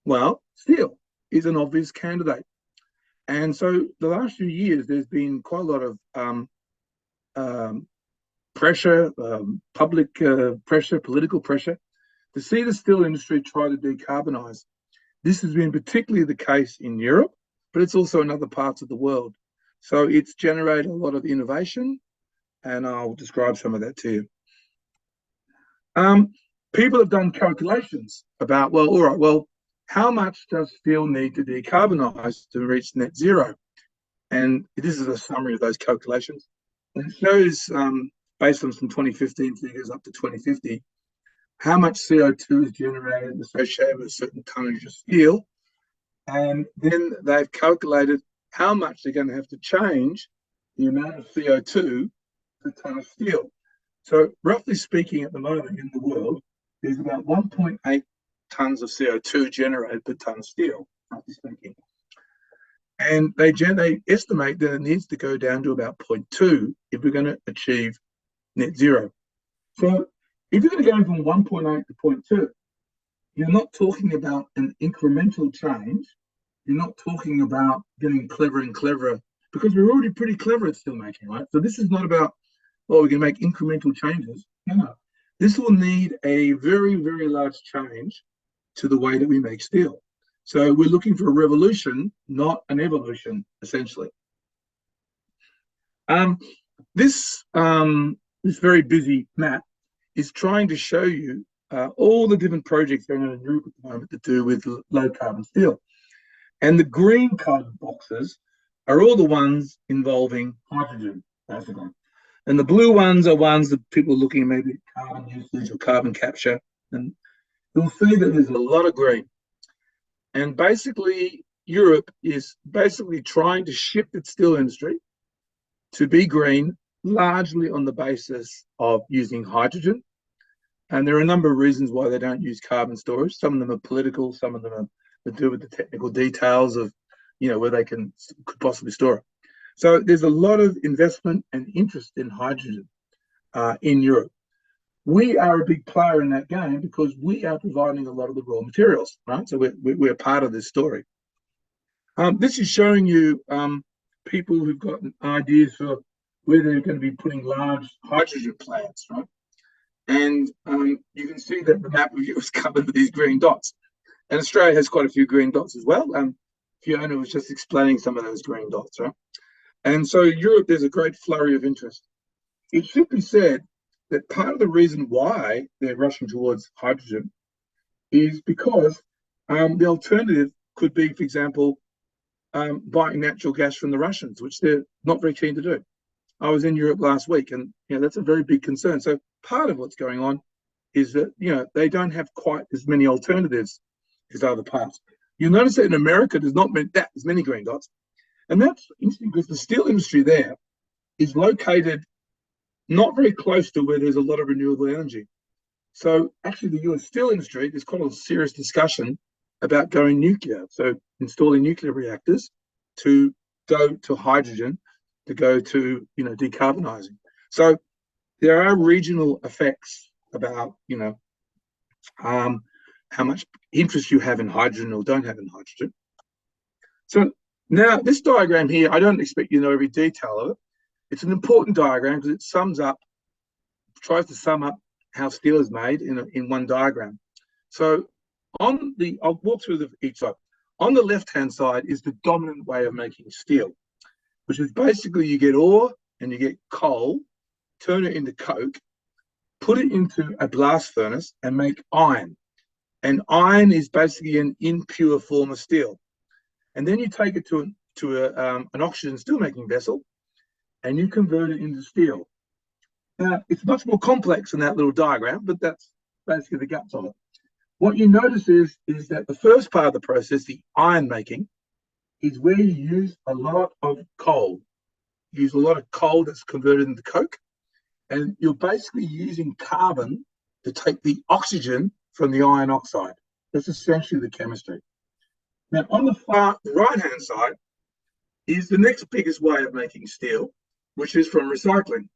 Well, steel is an obvious candidate. And so the last few years, there's been quite a lot of pressure, public pressure, political pressure, to see the steel industry try to decarbonise. This has been particularly the case in Europe, but it's also in other parts of the world. So it's generated a lot of innovation, and I'll describe some of that to you. People have done calculations about, well, all right, well, how much does steel need to decarbonise to reach net zero? And this is a summary of those calculations. And it shows, based on some 2015 figures up to 2050, how much CO2 is generated associated with a certain tonnage of steel. And then they've calculated how much they're going to have to change the amount of CO2 per tonne of steel. So roughly speaking, at the moment in the world, there's about 1.8 tonnes of CO2 generated per tonne of steel, roughly speaking. And they estimate that it needs to go down to about 0.2 if we're going to achieve net zero. So if you're going to go from 1.8 to 0.2, you're not talking about an incremental change. You're not talking about getting clever and cleverer because we're already pretty clever at steel making, right? So this is not about, oh, we can make incremental changes. No, this will need a very, very large change to the way that we make steel. So we're looking for a revolution, not an evolution, essentially. This very busy map is trying to show you all the different projects going on in Europe at the moment to do with low carbon steel. And the green colored boxes are all the ones involving hydrogen, basically. And the blue ones are ones that people are looking at maybe carbon usage or carbon capture. And you'll see that there's a lot of green. And basically, Europe is basically trying to shift its steel industry to be green, largely on the basis of using hydrogen. And there are a number of reasons why they don't use carbon storage. Some of them are political, some of them are to do with the technical details of, where they could possibly store it. So there's a lot of investment and interest in hydrogen in Europe. We are a big player in that game because we are providing a lot of the raw materials, right? So we're part of this story. This is showing you people who've got ideas for where they're going to be putting large hydrogen plants, right? And you can see that the map of Europe is covered with these green dots. And Australia has quite a few green dots as well. Fiona was just explaining some of those green dots, right? And so Europe, there's a great flurry of interest. It should be said that part of the reason why they're rushing towards hydrogen is because the alternative could be, for example, buying natural gas from the Russians, which they're not very keen to do. I was in Europe last week, and that's a very big concern. So part of what's going on is that they don't have quite as many alternatives as other parts. You'll notice that in America, there's not that as many green dots, and that's interesting because the steel industry there is located not very close to where there's a lot of renewable energy. So actually, the US steel industry, there's quite a serious discussion about going nuclear. So installing nuclear reactors to go to hydrogen, to go to decarbonizing. So there are regional effects about how much interest you have in hydrogen or don't have in hydrogen. So now this diagram here, I don't expect you to know every detail of it. It's an important diagram because it tries to sum up how steel is made in one diagram. So I'll walk through each side. On the left-hand side is the dominant way of making steel, which is basically you get ore and you get coal, turn it into coke, put it into a blast furnace and make iron. And iron is basically an impure form of steel. And then you take it to an oxygen steelmaking vessel and you convert it into steel. Now, it's much more complex than that little diagram, but that's basically the guts of it. What you notice is that the first part of the process, the iron making, is where you use a lot of coal. You use a lot of coal that's converted into coke, and you're basically using carbon to take the oxygen from the iron oxide. That's essentially the chemistry. Now, on the right-hand side is the next biggest way of making steel, which is from recycling.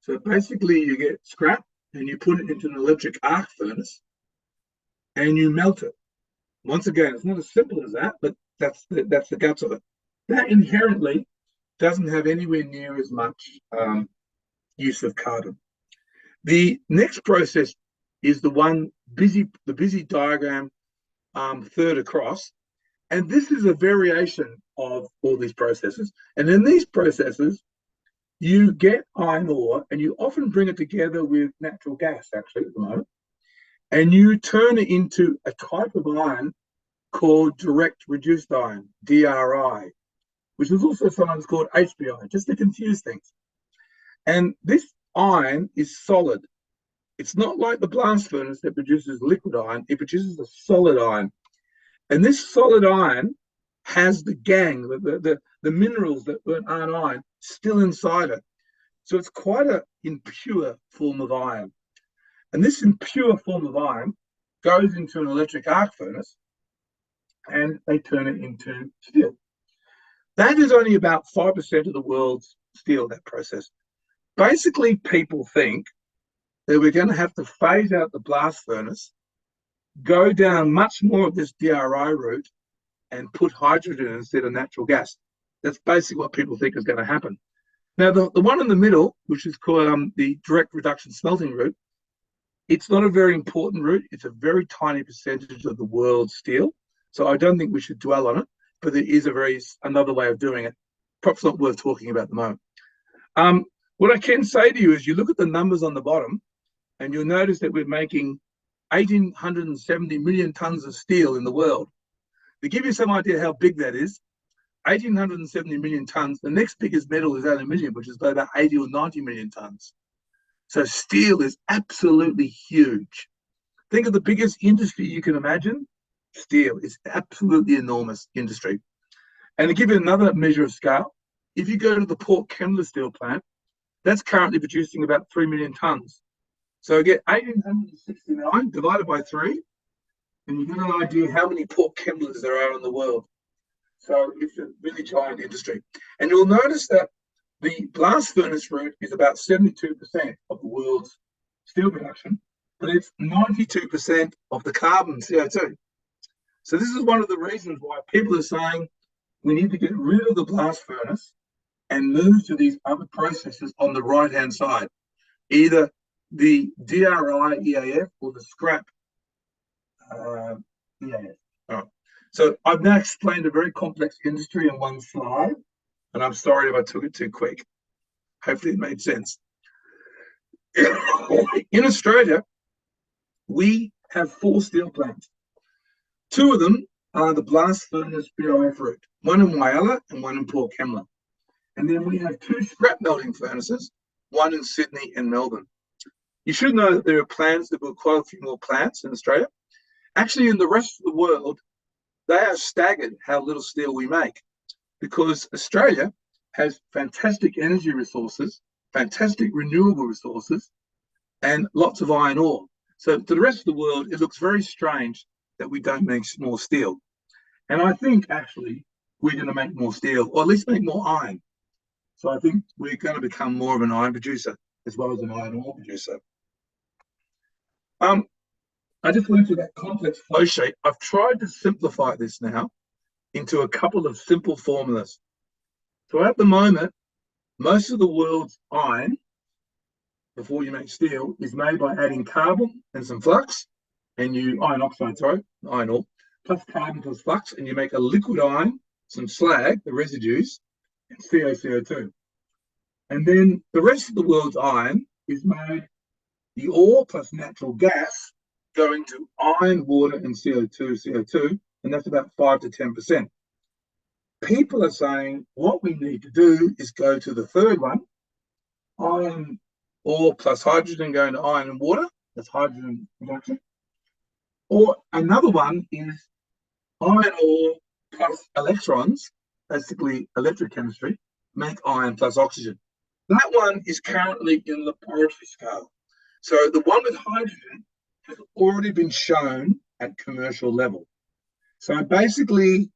So basically, you get scrap and you put it into an electric arc furnace and you melt it. Once again, it's not as simple as that, but that's the guts of it. That inherently doesn't have anywhere near as much use of carbon. The next process is the busy diagram third across. And this is a variation of all these processes. And in these processes, you get iron ore and you often bring it together with natural gas, actually, at the moment. And you turn it into a type of iron called direct reduced iron, DRI, which is also sometimes called HBI, just to confuse things. And this iron is solid. It's not like the blast furnace that produces liquid iron, it produces a solid iron. And this solid iron has the gangue, the minerals that aren't iron, still inside it. So it's quite an impure form of iron. And this impure form of iron goes into an electric arc furnace and they turn it into steel. That is only about 5% of the world's steel, that process. Basically, people think that we're going to have to phase out the blast furnace, go down much more of this DRI route, and put hydrogen instead of natural gas. That's basically what people think is going to happen. Now, the one in the middle, which is called the direct reduction smelting route, it's not a very important route. It's a very tiny percentage of the world's steel. So I don't think we should dwell on it, but it is another way of doing it. Perhaps not worth talking about at the moment. What I can say to you is you look at the numbers on the bottom and you'll notice that we're making 1,870 million tons of steel in the world. To give you some idea how big that is, 1,870 million tons, the next biggest metal is aluminium, which is about 80 or 90 million tons. So steel is absolutely huge. Think of the biggest industry you can imagine. Steel is absolutely enormous industry. And to give you another measure of scale, if you go to the Port Kembla steel plant, that's currently producing about 3 million tons. So get 1,869 divided by 3, and you get an idea how many Port Kemblas there are in the world. So it's a really giant industry. And you'll notice that the blast furnace route is about 72% of the world's steel production, but it's 92% of the carbon CO2. So this is one of the reasons why people are saying we need to get rid of the blast furnace and move to these other processes on the right-hand side, either the DRI EAF or the scrap EAF. All right. So I've now explained a very complex industry in one slide, and I'm sorry if I took it too quick. Hopefully it made sense. In Australia, we have 4 steel plants. 2 of them are the blast furnace BOF route, one in Whyalla and one in Port Kembla. And then we have 2 scrap melting furnaces, one in Sydney and Melbourne. You should know that there are plans to build quite a few more plants in Australia. Actually, in the rest of the world, they are staggered how little steel we make, because Australia has fantastic energy resources, fantastic renewable resources, and lots of iron ore. So to the rest of the world, it looks very strange that we don't make more steel. And I think actually we're going to make more steel, or at least make more iron. So I think we're going to become more of an iron producer as well as an iron ore producer. I just went through that complex flow sheet. I've tried to simplify this now into a couple of simple formulas. So at the moment, most of the world's iron, before you make steel, is made by adding carbon and some flux, and iron oxide, sorry, iron ore, plus carbon plus flux, and you make a liquid iron, some slag, the residues, and CO2. And then the rest of the world's iron is made the ore plus natural gas going to iron, water, and CO2, and that's about 5 to 10%. People are saying what we need to do is go to the third one, iron ore plus hydrogen going to iron and water, that's hydrogen production. Or another one is iron ore plus electrons, basically electrochemistry, make iron plus oxygen. That one is currently in the laboratory scale. So the one with hydrogen has already been shown at commercial level. So basically,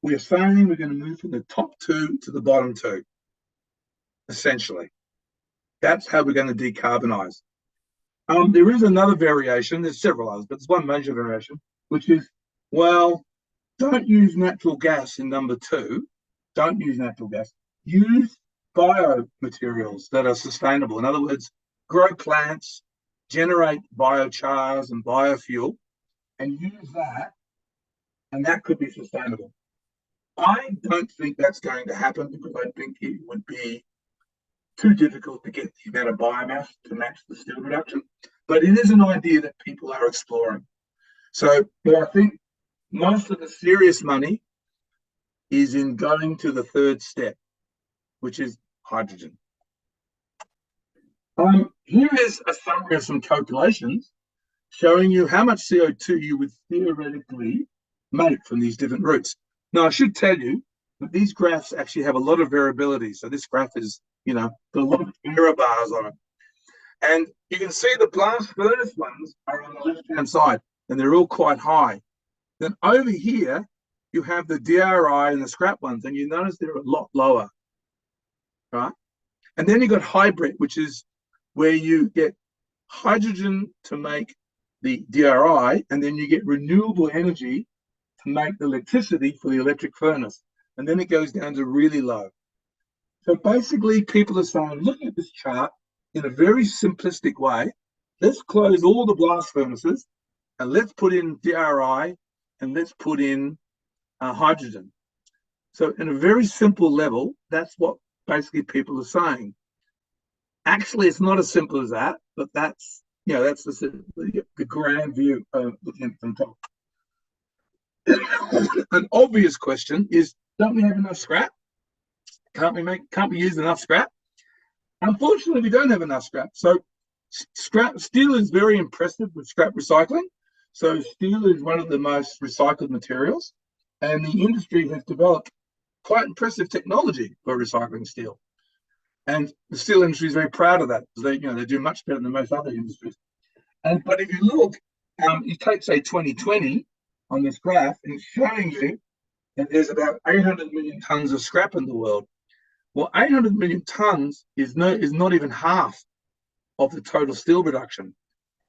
we're saying we're going to move from the top 2 to the bottom 2, essentially. That's how we're going to decarbonize. There is another variation. There's several others, but there's one major variation, which is, well, don't use natural gas in number 2. Don't use natural gas. Use biomaterials that are sustainable. In other words, grow plants, generate biochars and biofuel, and use that, and that could be sustainable. I don't think that's going to happen because I think it would be too difficult to get the amount of biomass to match the steel production. But it is an idea that people are exploring. So I think most of the serious money is in going to the third step, which is hydrogen. Here is a summary of some calculations showing you how much CO2 you would theoretically make from these different routes. Now, I should tell you that these graphs actually have a lot of variability. So this graph is, got a lot of error bars on it. And you can see the blast furnace ones are on the left-hand side, and they're all quite high. Then over here, you have the DRI and the scrap ones, and you notice they're a lot lower, right? And then you've got hybrid, which is where you get hydrogen to make the DRI, and then you get renewable energy to make the electricity for the electric furnace. And then it goes down to really low. So basically, people are saying, looking at this chart in a very simplistic way, let's close all the blast furnaces and let's put in DRI and let's put in hydrogen. So in a very simple level, that's what basically people are saying. Actually, it's not as simple as that, but that's the grand view looking from top. An obvious question is, don't we have enough scrap? Can't we use enough scrap? Unfortunately, we don't have enough scrap. So steel is very impressive with scrap recycling. So steel is one of the most recycled materials, and the industry has developed quite impressive technology for recycling steel. And the steel industry is very proud of that, because they do much better than most other industries. But if you look, you take, say, 2020 on this graph, and it's showing you that there's about 800 million tons of scrap in the world. Well, 800 million tons is not even half of the total steel production.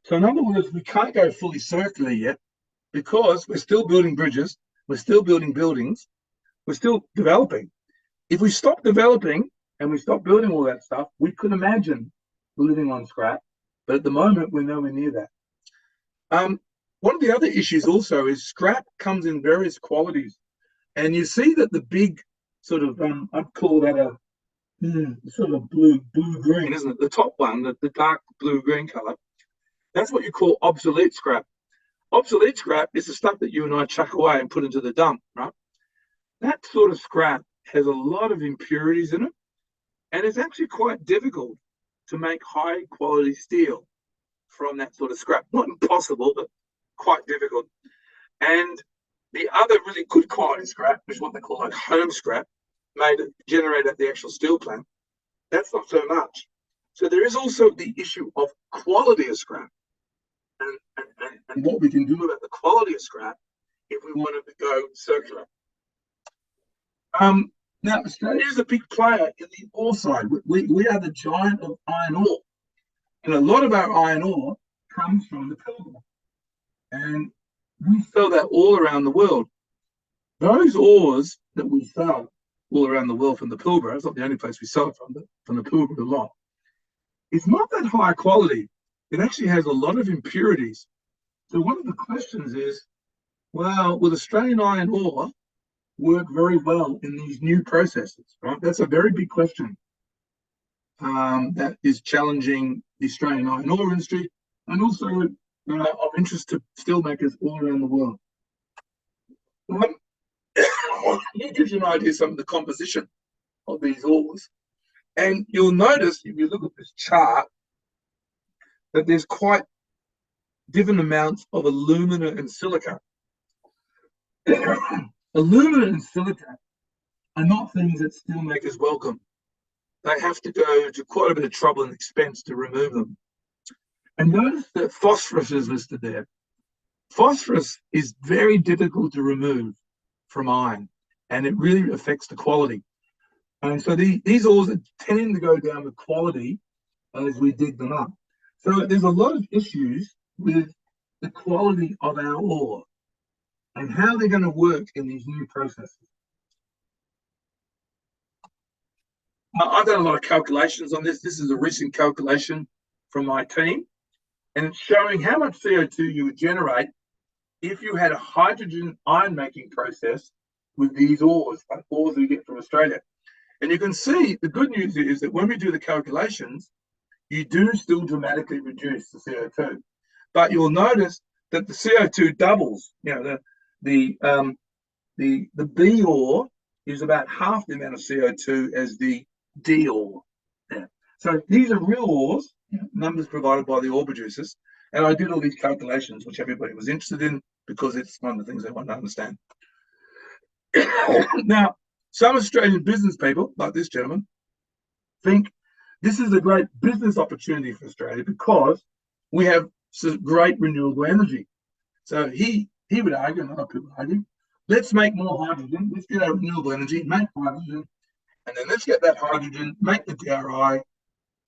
So in other words, we can't go fully circular yet, because we're still building bridges, we're still building buildings, we're still developing. If we stop developing and we stop building all that stuff, we could imagine living on scrap. But at the moment, we're nowhere near that. One of the other issues also is scrap comes in various qualities. And you see that the big sort of, I'd call that a sort of blue-green, isn't it? The top one, the dark blue-green color, that's what you call obsolete scrap. Obsolete scrap is the stuff that you and I chuck away and put into the dump, right? That sort of scrap has a lot of impurities in it, and it's actually quite difficult to make high-quality steel from that sort of scrap. Not impossible, but quite difficult. And the other really good quality scrap is what they call like home scrap, generated at the actual steel plant. That's not so much. So there is also the issue of quality of scrap, and what we can do about the quality of scrap if we wanted to go circular. Now, Australia is a big player in the ore side. We are the giant of iron ore, and a lot of our iron ore comes from the Pilbara, and we sell that all around the world. Those ores that we sell all around the world from the Pilbara, it's not the only place we sell it from, but from the Pilbara a lot, it's not that high quality. It actually has a lot of impurities. So one of the questions is, well, will Australian iron ore work very well in these new processes, right? That's a very big question that is challenging the Australian iron ore industry, and also of interest to steelmakers all around the world. It gives you an idea of some of the composition of these ores. And you'll notice, if you look at this chart, that there's quite different amounts of alumina and silica. Alumina and silica are not things that steelmakers welcome. They have to go to quite a bit of trouble and expense to remove them. And notice that phosphorus is listed there. Phosphorus is very difficult to remove from iron, and it really affects the quality. And so these ores are tending to go down with quality as we dig them up. So there's a lot of issues with the quality of our ore and how they're going to work in these new processes. I've done a lot of calculations on this. This is a recent calculation from my team, and it's showing how much CO2 you would generate if you had a hydrogen iron making process with these ores, like ores we get from Australia. And you can see the good news is that when we do the calculations, you do still dramatically reduce the CO2. But you'll notice that the CO2 doubles. You know, the B ore is about half the amount of CO2 as the D ore. Yeah. So these are real ores, numbers provided by the ore producers. And I did all these calculations, which everybody was interested in, because it's one of the things they want to understand. Now, some Australian business people, like this gentleman, think this is a great business opportunity for Australia because we have great renewable energy. So he would argue, and other people argue, let's make more hydrogen, let's get our renewable energy, make hydrogen, and then let's get that hydrogen, make the DRI,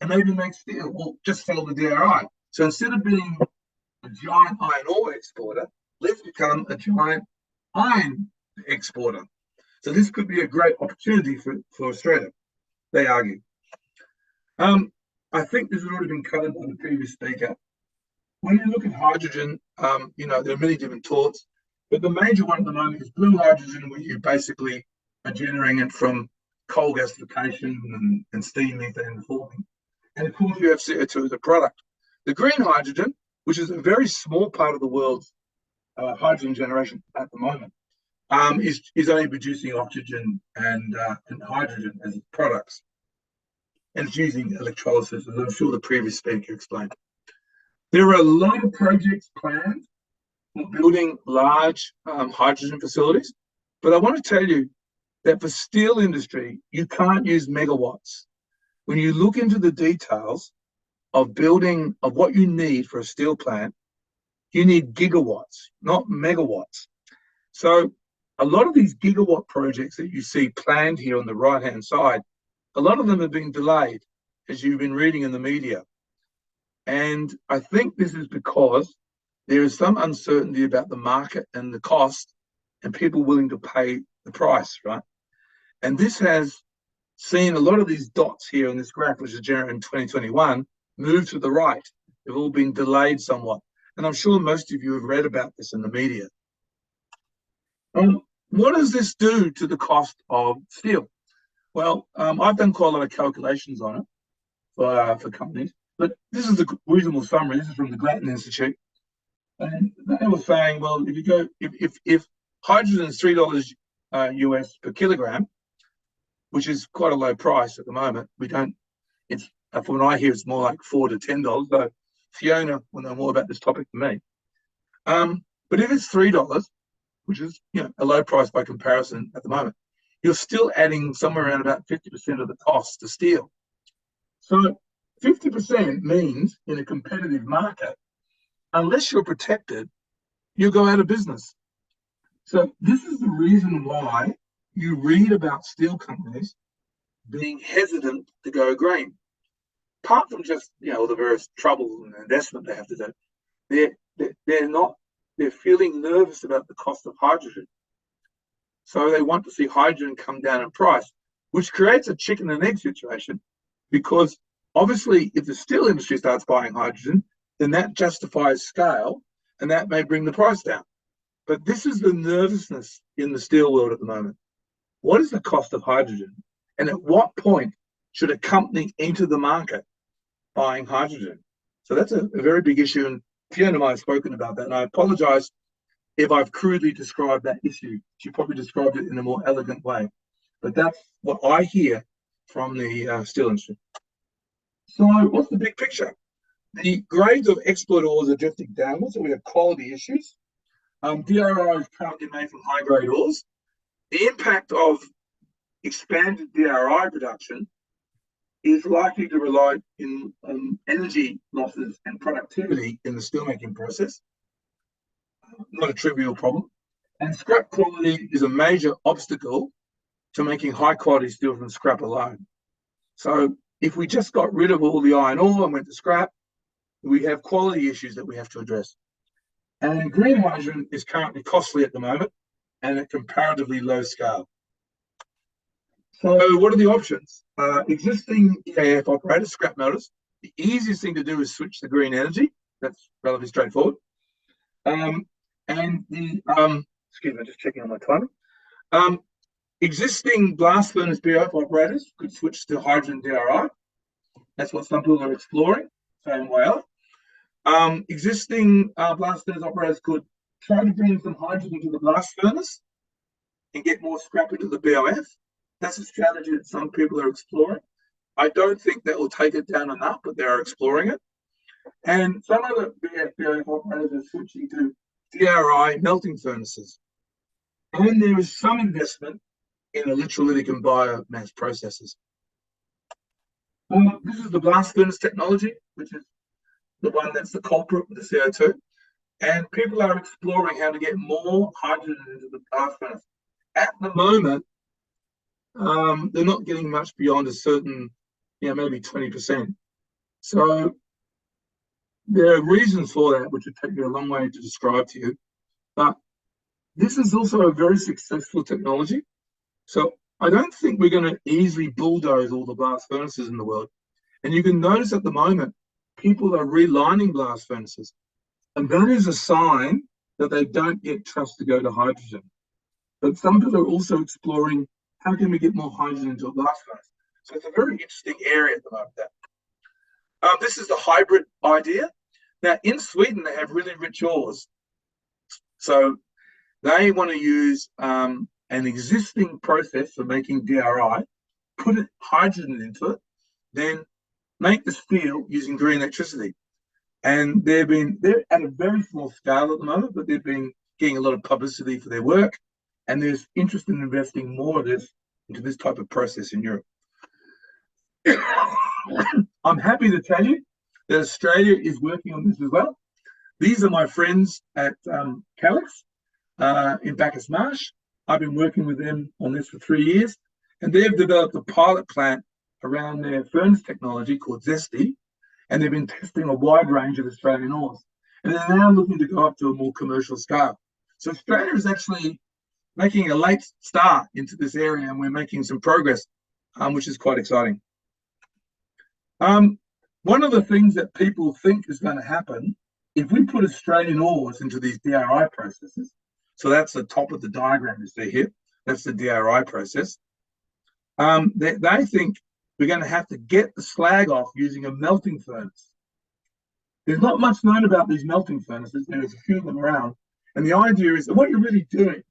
and maybe make steel, or just sell the DRI. So instead of being a giant iron ore exporter, let's become a giant iron exporter. So this could be a great opportunity for Australia, they argue. I think this has already been covered by the previous speaker. When you look at hydrogen, there are many different thoughts, but the major one at the moment is blue hydrogen, where you basically are generating it from coal gasification and steam methane forming. And of course, you have CO2 as a product. The green hydrogen, which is a very small part of the world's hydrogen generation at the moment, is only producing oxygen and hydrogen as its products. And it's using electrolysis, as I'm sure the previous speaker explained. There are a lot of projects planned for building large hydrogen facilities, but I want to tell you that for steel industry, you can't use megawatts. When you look into the details of building, of what you need for a steel plant, you need gigawatts, not megawatts. So a lot of these gigawatt projects that you see planned here on the right-hand side, a lot of them have been delayed, as you've been reading in the media. And I think this is because there is some uncertainty about the market and the cost and people willing to pay the price, right? And this has seen a lot of these dots here in this graph, which is generated in 2021, move to the right. They've all been delayed somewhat. And I'm sure most of you have read about this in the media. What does this do to the cost of steel? Well, I've done quite a lot of calculations on it for companies, but this is a reasonable summary. This is from the Glatton Institute. And they were saying, well, if you go, if hydrogen is $3 US per kilogram, which is quite a low price at the moment, it's from what I hear, it's more like $4 to $10. Though Fiona will know more about this topic than me. But if it's $3, which is a low price by comparison at the moment, you're still adding somewhere around about 50% of the cost to steel. So 50% means in a competitive market, unless you're protected, you'll go out of business. So this is the reason why you read about steel companies being hesitant to go green. Apart from just the various troubles and investment they have to do, they're feeling nervous about the cost of hydrogen. So they want to see hydrogen come down in price, which creates a chicken and egg situation, because obviously if the steel industry starts buying hydrogen, then that justifies scale and that may bring the price down. But this is the nervousness in the steel world at the moment. What is the cost of hydrogen? And at what point should a company enter the market buying hydrogen? So that's a very big issue. And Fiona and I have spoken about that. And I apologize if I've crudely described that issue. She probably described it in a more elegant way. But that's what I hear from the steel industry. So what's the big picture? The grades of export ores are drifting downwards, so we have quality issues. DRI is currently made from high-grade ores. The impact of expanded DRI production is likely to result in energy losses and productivity in the steelmaking process. Not a trivial problem. And scrap quality is a major obstacle to making high-quality steel from scrap alone. So if we just got rid of all the iron ore and went to scrap, we have quality issues that we have to address. And green hydrogen is currently costly at the moment and at comparatively low scale. So what are the options? Existing EAF operators, scrap melters. The easiest thing to do is switch to green energy. That's relatively straightforward. And the, excuse me, just checking on my timing. Existing blast furnace BOF operators could switch to hydrogen DRI. That's what some people are exploring, same way up. Existing blast furnace operators could try to bring some hydrogen to the blast furnace and get more scrap into the BOF. That's a strategy that some people are exploring. I don't think that will take it down enough, but they are exploring it. And some other BOF operators are switching to DRI melting furnaces. And there is some investment in electrolytic and biomass processes. This is the blast furnace technology, which is the one that's the culprit with the CO2. And people are exploring how to get more hydrogen into the blast furnace. At the moment, they're not getting much beyond a certain, maybe 20%. So there are reasons for that, which would take me a long way to describe to you. But This is also a very successful technology. So I don't think we're going to easily bulldoze all the blast furnaces in the world. And you can notice at the moment, people are relining blast furnaces. And that is a sign that they don't yet trust to go to hydrogen. But some people are also exploring how can we get more hydrogen into a blast furnace. So it's a very interesting area at the moment. This is the hybrid idea. Now, in Sweden, they have really rich ores. So they want to use an existing process for making DRI, put hydrogen into it, then make the steel using green electricity. And they're at a very small scale at the moment, but they've been getting a lot of publicity for their work. And there's interest in investing more of this into this type of process in Europe. I'm happy to tell you that Australia is working on this as well. These are my friends at Calix in Bacchus Marsh. I've been working with them on this for 3 years, and they've developed a pilot plant around their furnace technology called Zesty, and they've been testing a wide range of Australian ores. And they're now looking to go up to a more commercial scale. So Australia is actually making a late start into this area, and we're making some progress, which is quite exciting. One of the things that people think is going to happen, if we put Australian ores into these DRI processes, so that's the top of the diagram you see here, that's the DRI process, they think we're going to have to get the slag off using a melting furnace. There's not much known about these melting furnaces. There's a few of them around. And the idea is that what you're really doing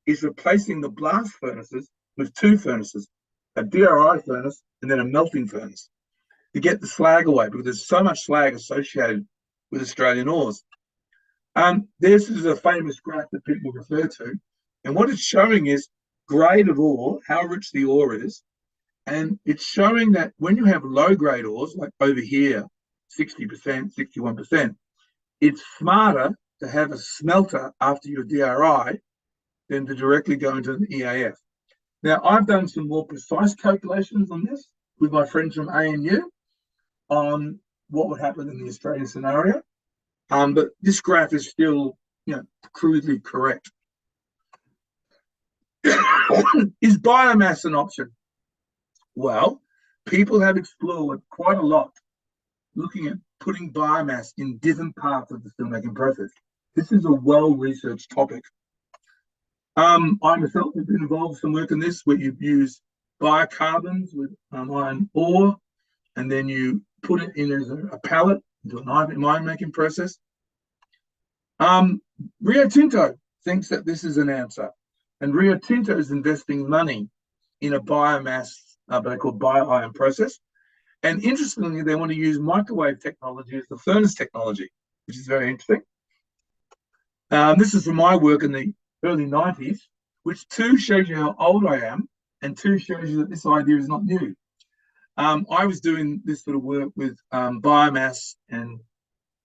is replacing the blast furnaces with two furnaces, a DRI furnace and then a melting furnace, to get the slag away, because there's so much slag associated with Australian ores. This is a famous graph that people refer to, and what it's showing is grade of ore, how rich the ore is, and it's showing that when you have low-grade ores, like over here, 60%, 61%, it's smarter to have a smelter after your DRI than to directly go into an EAF. Now, I've done some more precise calculations on this with my friends from ANU on what would happen in the Australian scenario. But this graph is still, crudely correct. Is biomass an option? Well, people have explored quite a lot looking at putting biomass in different parts of the steelmaking process. This is a well-researched topic. I myself have been involved in some work in this where you use biocarbons with iron ore, and then you put it in as a pellet into an iron-making process. Rio Tinto thinks that this is an answer, and Rio Tinto is investing money in a biomass, what they call bio-iron process. And interestingly, they want to use microwave technology as the furnace technology, which is very interesting. This is from my work in the early 90s, which two shows you how old I am, and two shows you that this idea is not new. I was doing this sort of work with biomass and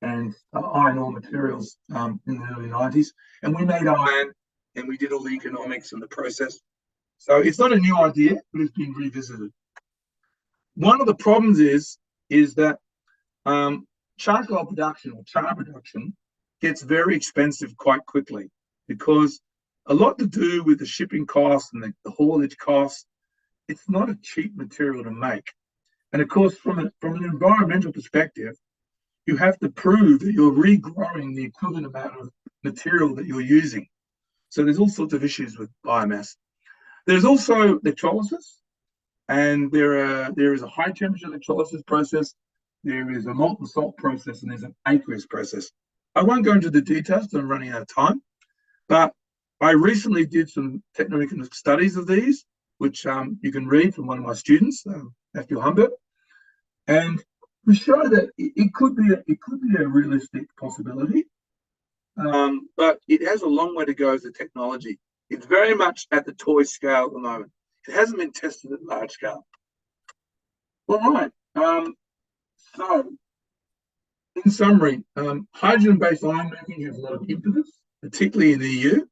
iron ore materials in the early 90s, and we made iron, and we did all the economics and the process. So it's not a new idea, but it's been revisited. One of the problems is that charcoal production or char production gets very expensive quite quickly, because a lot to do with the shipping costs and the haulage costs. It's not a cheap material to make. And of course, from an environmental perspective, you have to prove that you're regrowing the equivalent amount of material that you're using. So there's all sorts of issues with biomass. There's also electrolysis, and there is a high temperature electrolysis process, there is a molten salt process, and there's an aqueous process. I won't go into the details because I'm running out of time, but I recently did some technical studies of these, which you can read from one of my students, Matthew Humbert, and we show that it could be a realistic possibility, but it has a long way to go as a technology. It's very much at the toy scale at the moment. It hasn't been tested at large scale. All right. So, in summary, hydrogen-based iron making has a lot of impetus, particularly in the EU.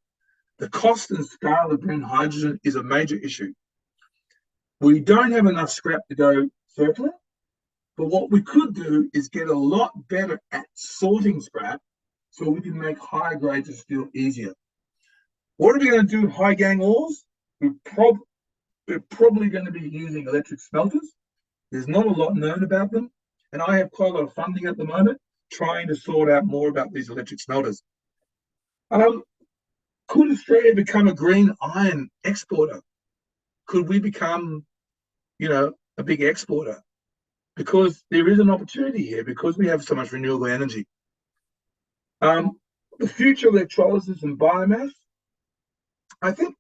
The cost and scale of green hydrogen is a major issue. We don't have enough scrap to go circular, but what we could do is get a lot better at sorting scrap so we can make higher grades of steel easier. What are we going to do with high gang ores? We're probably going to be using electric smelters. There's not a lot known about them. And I have quite a lot of funding at the moment trying to sort out more about these electric smelters. Could Australia become a green iron exporter? Could we become, a big exporter? Because there is an opportunity here because we have so much renewable energy. The future of electrolysis and biomass, I think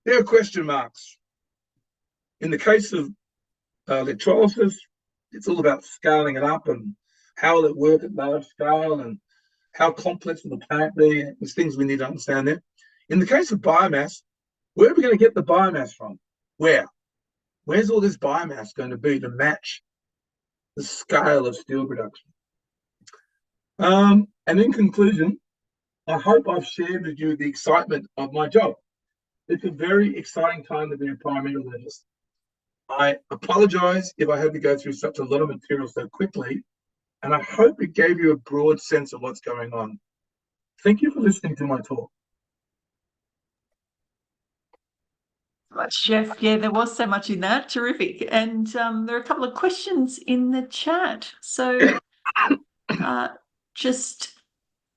there are question marks. In the case of electrolysis, it's all about scaling it up and how will it work at large scale and how complex will the plant be. There's things we need to understand there. In the case of biomass, where are we going to get the biomass from? Where's all this biomass going to be to match the scale of steel production? And in conclusion, I hope I've shared with you the excitement of my job. It's a very exciting time to be a primary metallurgist. I apologize if I had to go through such a lot of material so quickly, and I hope it gave you a broad sense of what's going on. Thank you for listening to my talk. Much, Geoff. Yeah, there was so much in that. Terrific. And there are a couple of questions in the chat. So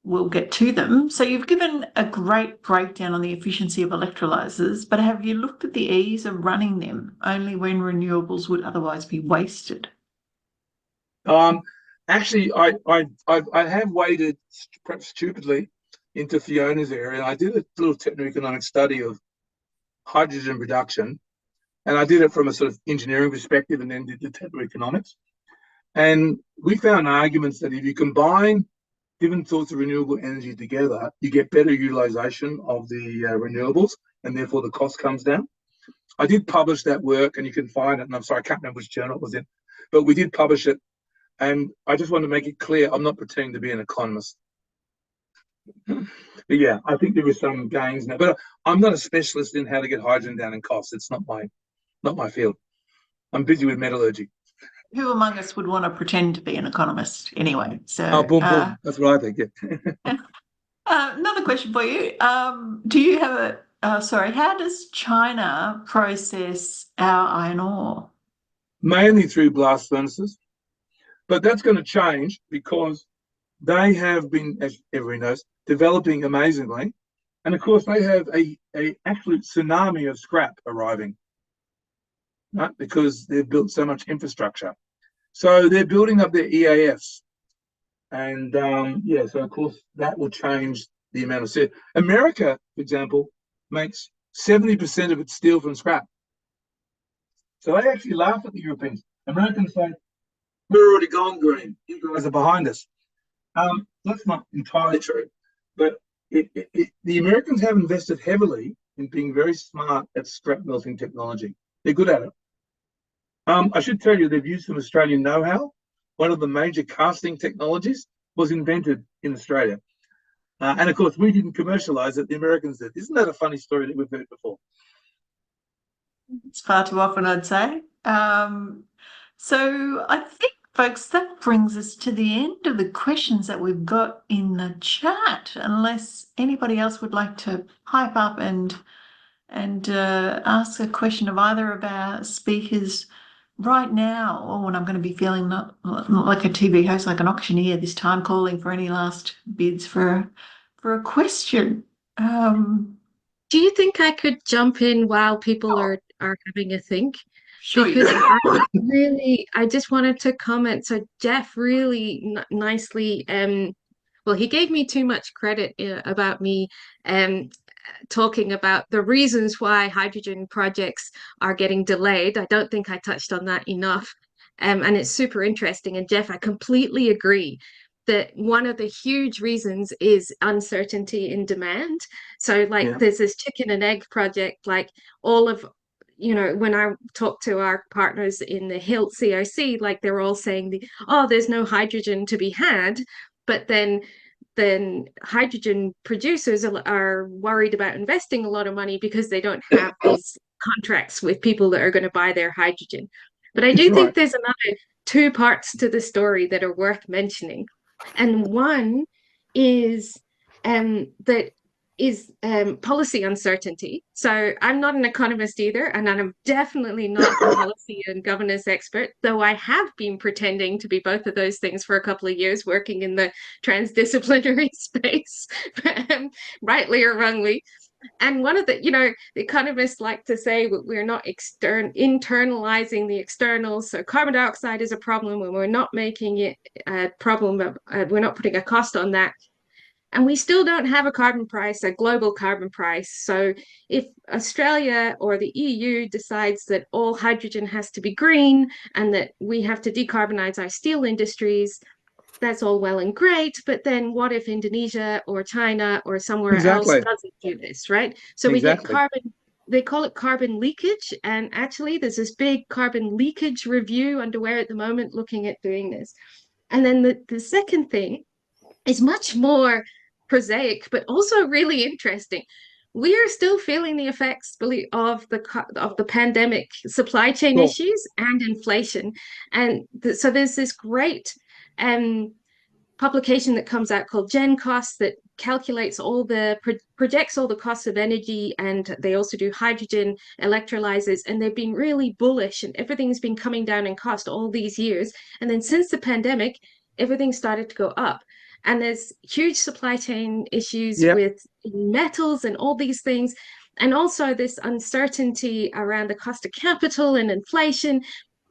we'll get to them. So you've given a great breakdown on the efficiency of electrolyzers, but have you looked at the ease of running them only when renewables would otherwise be wasted? Actually, I have waded, perhaps stupidly, into Fiona's area. I did a little techno-economic study of hydrogen production, and I did it from a sort of engineering perspective and then did the techno-economics. And we found arguments that if you combine different sorts of renewable energy together, you get better utilization of the renewables, and therefore the cost comes down. I did publish that work, and you can find it, and I'm sorry, I can't remember which journal it was in, but we did publish it. And I just want to make it clear, I'm not pretending to be an economist. But yeah, I think there is some gains now. But I'm not a specialist in how to get hydrogen down in costs. It's not my field. I'm busy with metallurgy. Who among us would want to pretend to be an economist anyway? So, boom. That's what I think. Yeah. Another question for you. Do you have how does China process our iron ore? Mainly through blast furnaces. But that's going to change because they have been, as everyone knows, developing amazingly. And of course, they have a absolute tsunami of scrap arriving, right? Because they've built so much infrastructure. So they're building up their EAFs. And so of course, that will change the amount of steel. America, for example, makes 70% of its steel from scrap. So they actually laugh at the Europeans. Americans say, we're already gone green. You guys are behind us. That's not entirely true, but the Americans have invested heavily in being very smart at scrap melting technology. They're good at it. I should tell you they've used some Australian know-how. One of the major casting technologies was invented in Australia. And of course, we didn't commercialize it, the Americans did. Isn't that a funny story that we've heard before? It's far too often, I'd say. So I think, folks, that brings us to the end of the questions that we've got in the chat, unless anybody else would like to pipe up and ask a question of either of our speakers right now. Oh, and I'm going to be feeling not like a TV host, like an auctioneer this time, calling for any last bids for a question. Do you think I could jump in while people are having a think? Sure. Because I just wanted to comment. So Geoff really nicely, well, he gave me too much credit about me talking about the reasons why hydrogen projects are getting delayed. I don't think I touched on that enough. And it's super interesting. And Geoff, I completely agree that one of the huge reasons is uncertainty in demand. So there's this chicken and egg project, like all of, when I talk to our partners in the HILT CRC, like they're all saying there's no hydrogen to be had. But then hydrogen producers are worried about investing a lot of money because they don't have these contracts with people that are going to buy their hydrogen. But I do think there's another two parts to the story that are worth mentioning. And one is that is policy uncertainty. So I'm not an economist either, and I'm definitely not a policy and governance expert, though I have been pretending to be both of those things for a couple of years, working in the transdisciplinary space, rightly or wrongly. And one of the, the economists like to say we're not internalizing the externals. So carbon dioxide is a problem when we're not making it a problem, we're not putting a cost on that. And we still don't have a carbon price, a global carbon price. So if Australia or the EU decides that all hydrogen has to be green and that we have to decarbonize our steel industries, that's all well and great. But then what if Indonesia or China or somewhere else Exactly. doesn't do this, right? So we get carbon, they call it carbon leakage. And actually, there's this big carbon leakage review underway at the moment looking at doing this. And then the second thing is much more prosaic, but also really interesting. We are still feeling the effects of the pandemic, supply chain issues, and inflation. And so there's this great publication that comes out called Gen Costs that calculates projects all the costs of energy, and they also do hydrogen electrolyzers, and they've been really bullish, and everything's been coming down in cost all these years. And then since the pandemic, everything started to go up. And there's huge supply chain issues with metals and all these things. And also this uncertainty around the cost of capital and inflation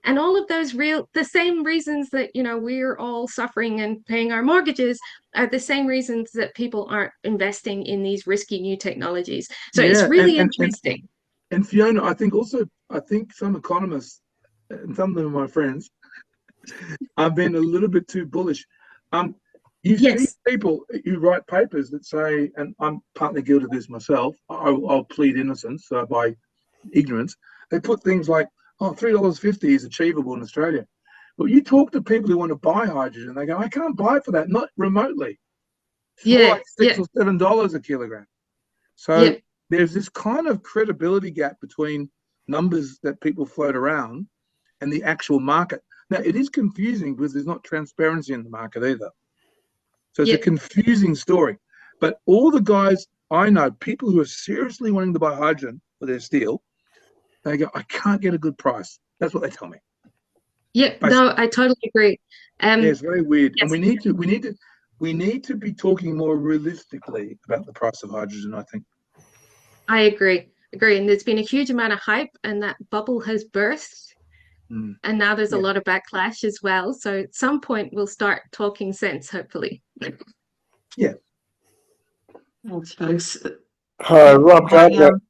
and all of those the same reasons that, we're all suffering and paying our mortgages are the same reasons that people aren't investing in these risky new technologies. So it's really interesting. And Fiona, I think some economists, and some of them are my friends, have been a little bit too bullish. You see people who write papers that say, and I'm partly guilty of this myself, I'll plead innocence by ignorance. They put things like, $3.50 is achievable in Australia. But you talk to people who want to buy hydrogen, they go, I can't buy for that, not remotely. It's more like $6 or $7 a kilogram. So there's this kind of credibility gap between numbers that people float around and the actual market. Now, it is confusing because there's not transparency in the market either. So it's a confusing story. But all the guys I know, people who are seriously wanting to buy hydrogen for their steel, they go, I can't get a good price. That's what they tell me. Yeah, no, I totally agree. It's very weird. And we need to be talking more realistically about the price of hydrogen, I think. I agree. And there's been a huge amount of hype, and that bubble has burst. And now there's a lot of backlash as well. So at some point we'll start talking sense, hopefully. Yeah. Hi, Rob Gardner.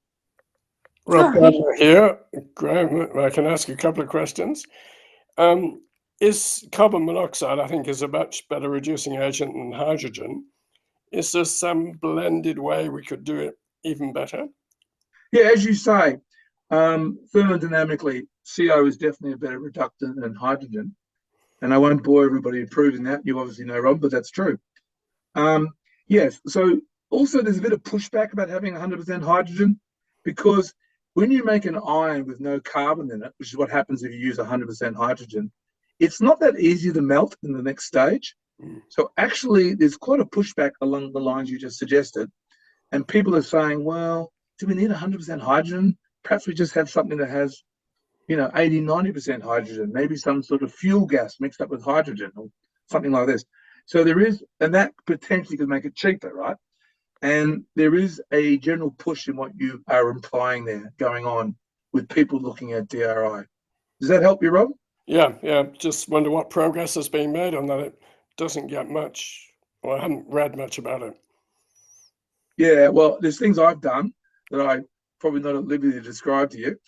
Rob Gardner here. Graham, I can ask a couple of questions. Is carbon monoxide, I think, is a much better reducing agent than hydrogen. Is there some blended way we could do it even better? Yeah, as you say, thermodynamically, CO is definitely a better reductant than hydrogen. And I won't bore everybody proving that. You obviously know, Rob, but that's true. Yes, so also there's a bit of pushback about having 100% hydrogen, because when you make an iron with no carbon in it, which is what happens if you use 100% hydrogen, it's not that easy to melt in the next stage. So actually, there's quite a pushback along the lines you just suggested. And people are saying, well, do we need 100% hydrogen? Perhaps we just have something that has, 80, 90% hydrogen, maybe some sort of fuel gas mixed up with hydrogen or something like this. So there is, and that potentially could make it cheaper, right? And there is a general push in what you are implying there going on with people looking at DRI. Does that help you, Rob? Yeah. Just wonder what progress has been made on that. It doesn't get much, or I haven't read much about it. Yeah, well, there's things I've done that I probably not at liberty to describe to you.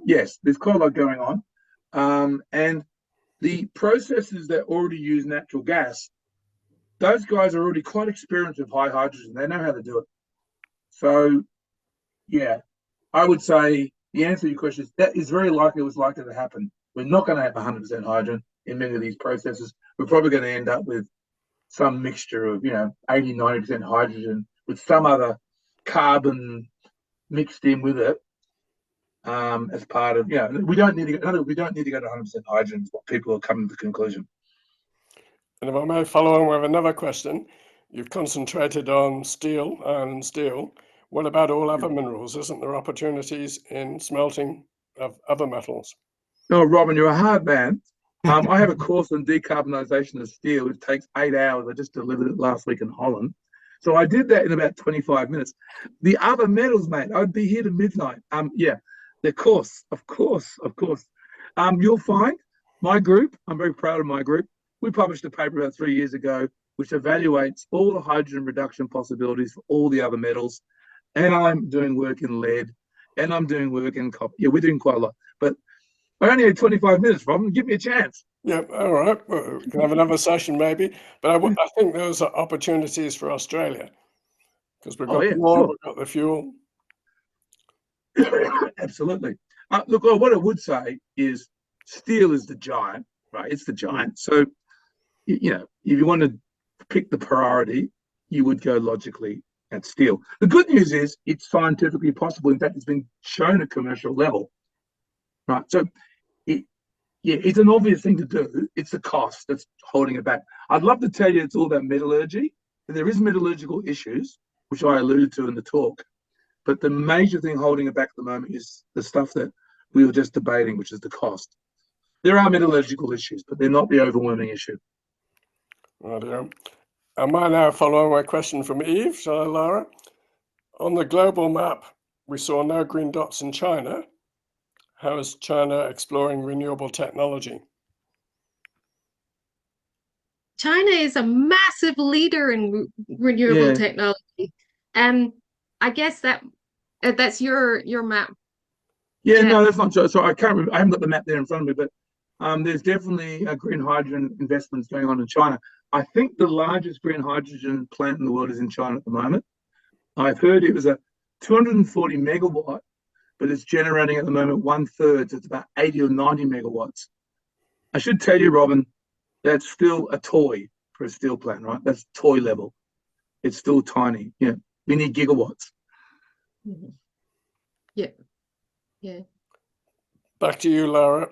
Yes, there's quite a lot going on. And the processes that already use natural gas, those guys are already quite experienced with high hydrogen. They know how to do it. So, yeah, I would say the answer to your question is that is very likely was likely to happen. We're not going to have 100% hydrogen in many of these processes. We're probably going to end up with some mixture of, 80, 90% hydrogen with some other carbon mixed in with it as part of, we don't need to go to 100% hydrogen is what people are coming to the conclusion. And if I may follow on with another question, you've concentrated on steel, iron and steel. What about all other minerals? Isn't there opportunities in smelting of other metals? No, Robin, you're a hard man. I have a course on decarbonisation of steel, which takes 8 hours. I just delivered it last week in Holland. So I did that in about 25 minutes. The other metals, mate, I'd be here to midnight. Yeah, of course. You'll find my group, I'm very proud of my group. We published a paper about 3 years ago, which evaluates all the hydrogen reduction possibilities for all the other metals. And I'm doing work in lead, and I'm doing work in copper. Yeah, we're doing quite a lot. But I only had 25 minutes, Robin. Give me a chance. Yeah, all right. Well, we can have another session maybe. But I think those are opportunities for Australia because we've got the ore, sure. we've got the fuel. Absolutely. Look, what I would say is steel is the giant, right? It's the giant. So, you know, if you want to pick the priority, you would go logically at steel. The good news is it's scientifically possible. In fact, it's been shown at commercial level, right? So, it's an obvious thing to do. It's the cost that's holding it back. I'd love to tell you it's all about metallurgy, but there is metallurgical issues, which I alluded to in the talk. But the major thing holding it back at the moment is the stuff that we were just debating, which is the cost. There are metallurgical issues, but they're not the overwhelming issue. Right, yeah. Am I now following my question from Eve? Shall I, Laura? On the global map, we saw no green dots in China. How is China exploring renewable technology? China is a massive leader in renewable technology. I guess that's your map. Yeah, no, that's not true. So I can't remember. I haven't got the map there in front of me, but there's definitely green hydrogen investments going on in China. I think the largest green hydrogen plant in the world is in China at the moment. I've heard it was a 240 megawatt, but it's generating at the moment 1/3. So it's about 80 or 90 megawatts. I should tell you, Robin, that's still a toy for a steel plant, right? That's toy level. It's still tiny. Yeah, we need gigawatts. Mm-hmm. Yeah. Yeah. Back to you, Laura.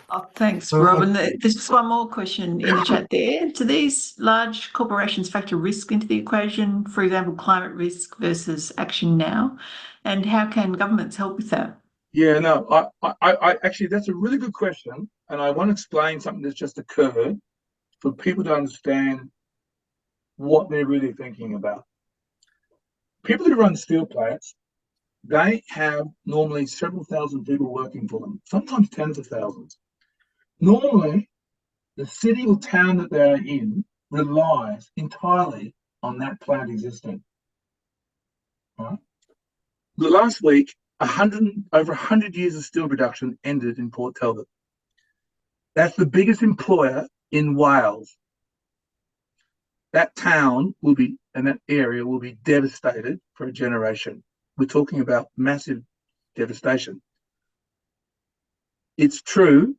Oh, thanks, Robin. There's just one more question in the chat there. Do these large corporations factor risk into the equation, for example, climate risk versus action now? And how can governments help with that? Yeah, no, I actually, that's a really good question. And I want to explain something that's just occurred for people to understand what they're really thinking about. People who run steel plants, they have normally several thousand people working for them, sometimes tens of thousands. Normally, the city or town that they're in relies entirely on that plant existing. Right? The last week, over 100 years of steel production ended in Port Talbot. That's the biggest employer in Wales. That town will be, and that area will be devastated for a generation. We're talking about massive devastation. It's true,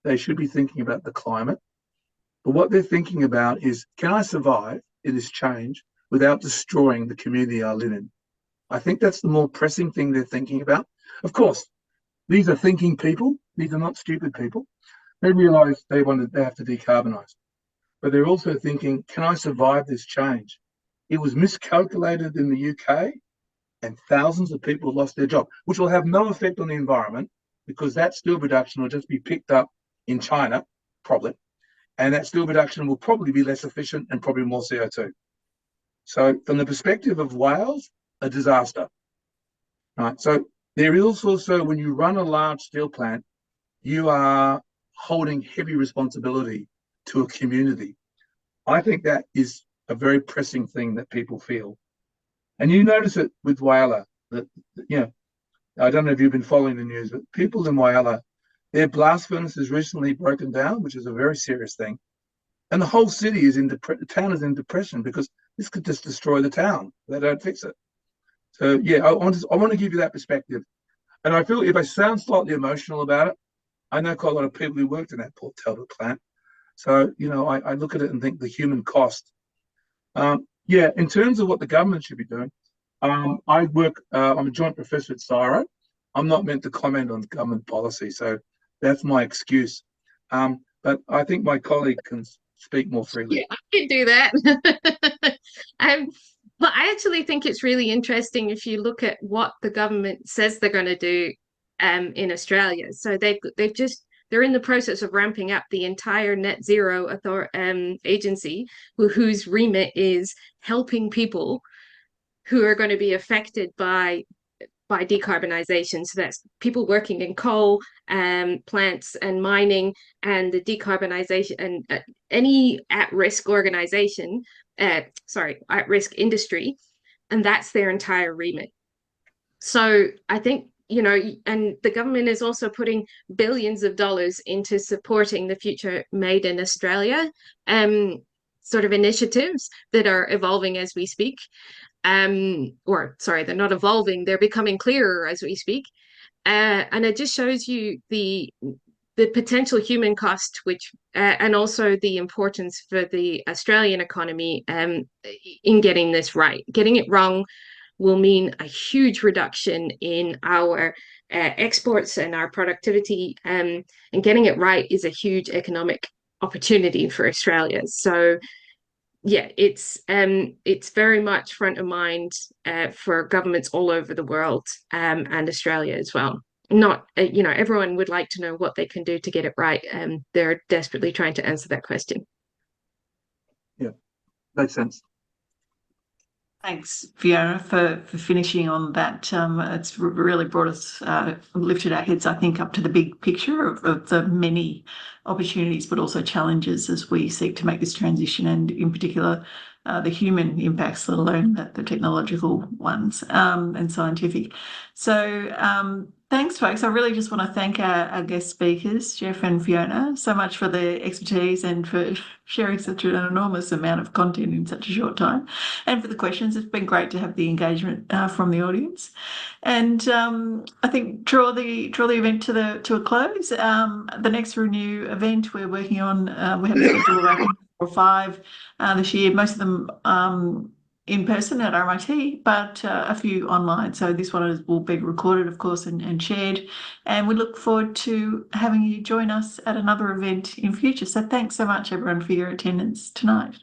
they should be thinking about the climate, but what they're thinking about is, can I survive in this change without destroying the community I live in? I think that's the more pressing thing they're thinking about. Of course, these are thinking people. These are not stupid people. They realise they have to decarbonise. But they're also thinking, can I survive this change? It was miscalculated in the UK and thousands of people lost their job, which will have no effect on the environment because that steel production will just be picked up in China, probably. And that steel production will probably be less efficient and probably more CO2. So from the perspective of Wales, a disaster. Right. So there is also, when you run a large steel plant, you are holding heavy responsibility to a community. I think that is a very pressing thing that people feel. And you notice it with Whyalla, that, you know, I don't know if you've been following the news, but people in Whyalla, their blast furnace is recently broken down, which is a very serious thing. And the whole city is the town is in depression because this could just destroy the town. They don't fix it. So yeah, I want to give you that perspective. And I feel if I sound slightly emotional about it, I know quite a lot of people who worked in that Port Talbot plant. So, you know, I look at it and think the human cost. Yeah, in terms of what the government should be doing, I'm a joint professor at CSIRO. I'm not meant to comment on government policy, so that's my excuse. But I think my colleague can speak more freely. Yeah, I can do that. But I actually think it's really interesting if you look at what the government says they're going to do in Australia. So they're in the process of ramping up the entire net zero agency, whose remit is helping people who are going to be affected by decarbonisation. So that's people working in coal, plants and mining, and the decarbonisation and any at-risk organisation, at-risk industry, and that's their entire remit. So I think, you know, and the government is also putting billions of dollars into supporting the Future Made in Australia sort of initiatives that are evolving as we speak. Or sorry, they're not evolving, they're becoming clearer as we speak. And it just shows you the potential human cost, which and also the importance for the Australian economy in getting this right. Getting it wrong will mean a huge reduction in our exports and our productivity, and getting it right is a huge economic opportunity for Australia. So yeah, it's very much front of mind for governments all over the world, and Australia as well. Not you know, everyone would like to know what they can do to get it right, and they're desperately trying to answer that question. Yeah, makes sense. Thanks, Fiona, for finishing on that. It's really brought us, lifted our heads, I think, up to the big picture of the many opportunities, but also challenges as we seek to make this transition, and in particular, the human impacts, let alone the technological ones and scientific. So thanks, folks. I really just want to thank our guest speakers, Geoff and Fiona, so much for their expertise and for sharing such an enormous amount of content in such a short time, and for the questions. It's been great to have the engagement from the audience, and I think draw the event to a close. The next Renew event we're working on, we have a schedule of, I think, 4 or 5 this year. Most of them in person at RMIT, but a few online. So this one will be recorded, of course, and shared. And we look forward to having you join us at another event in future. So thanks so much, everyone, for your attendance tonight.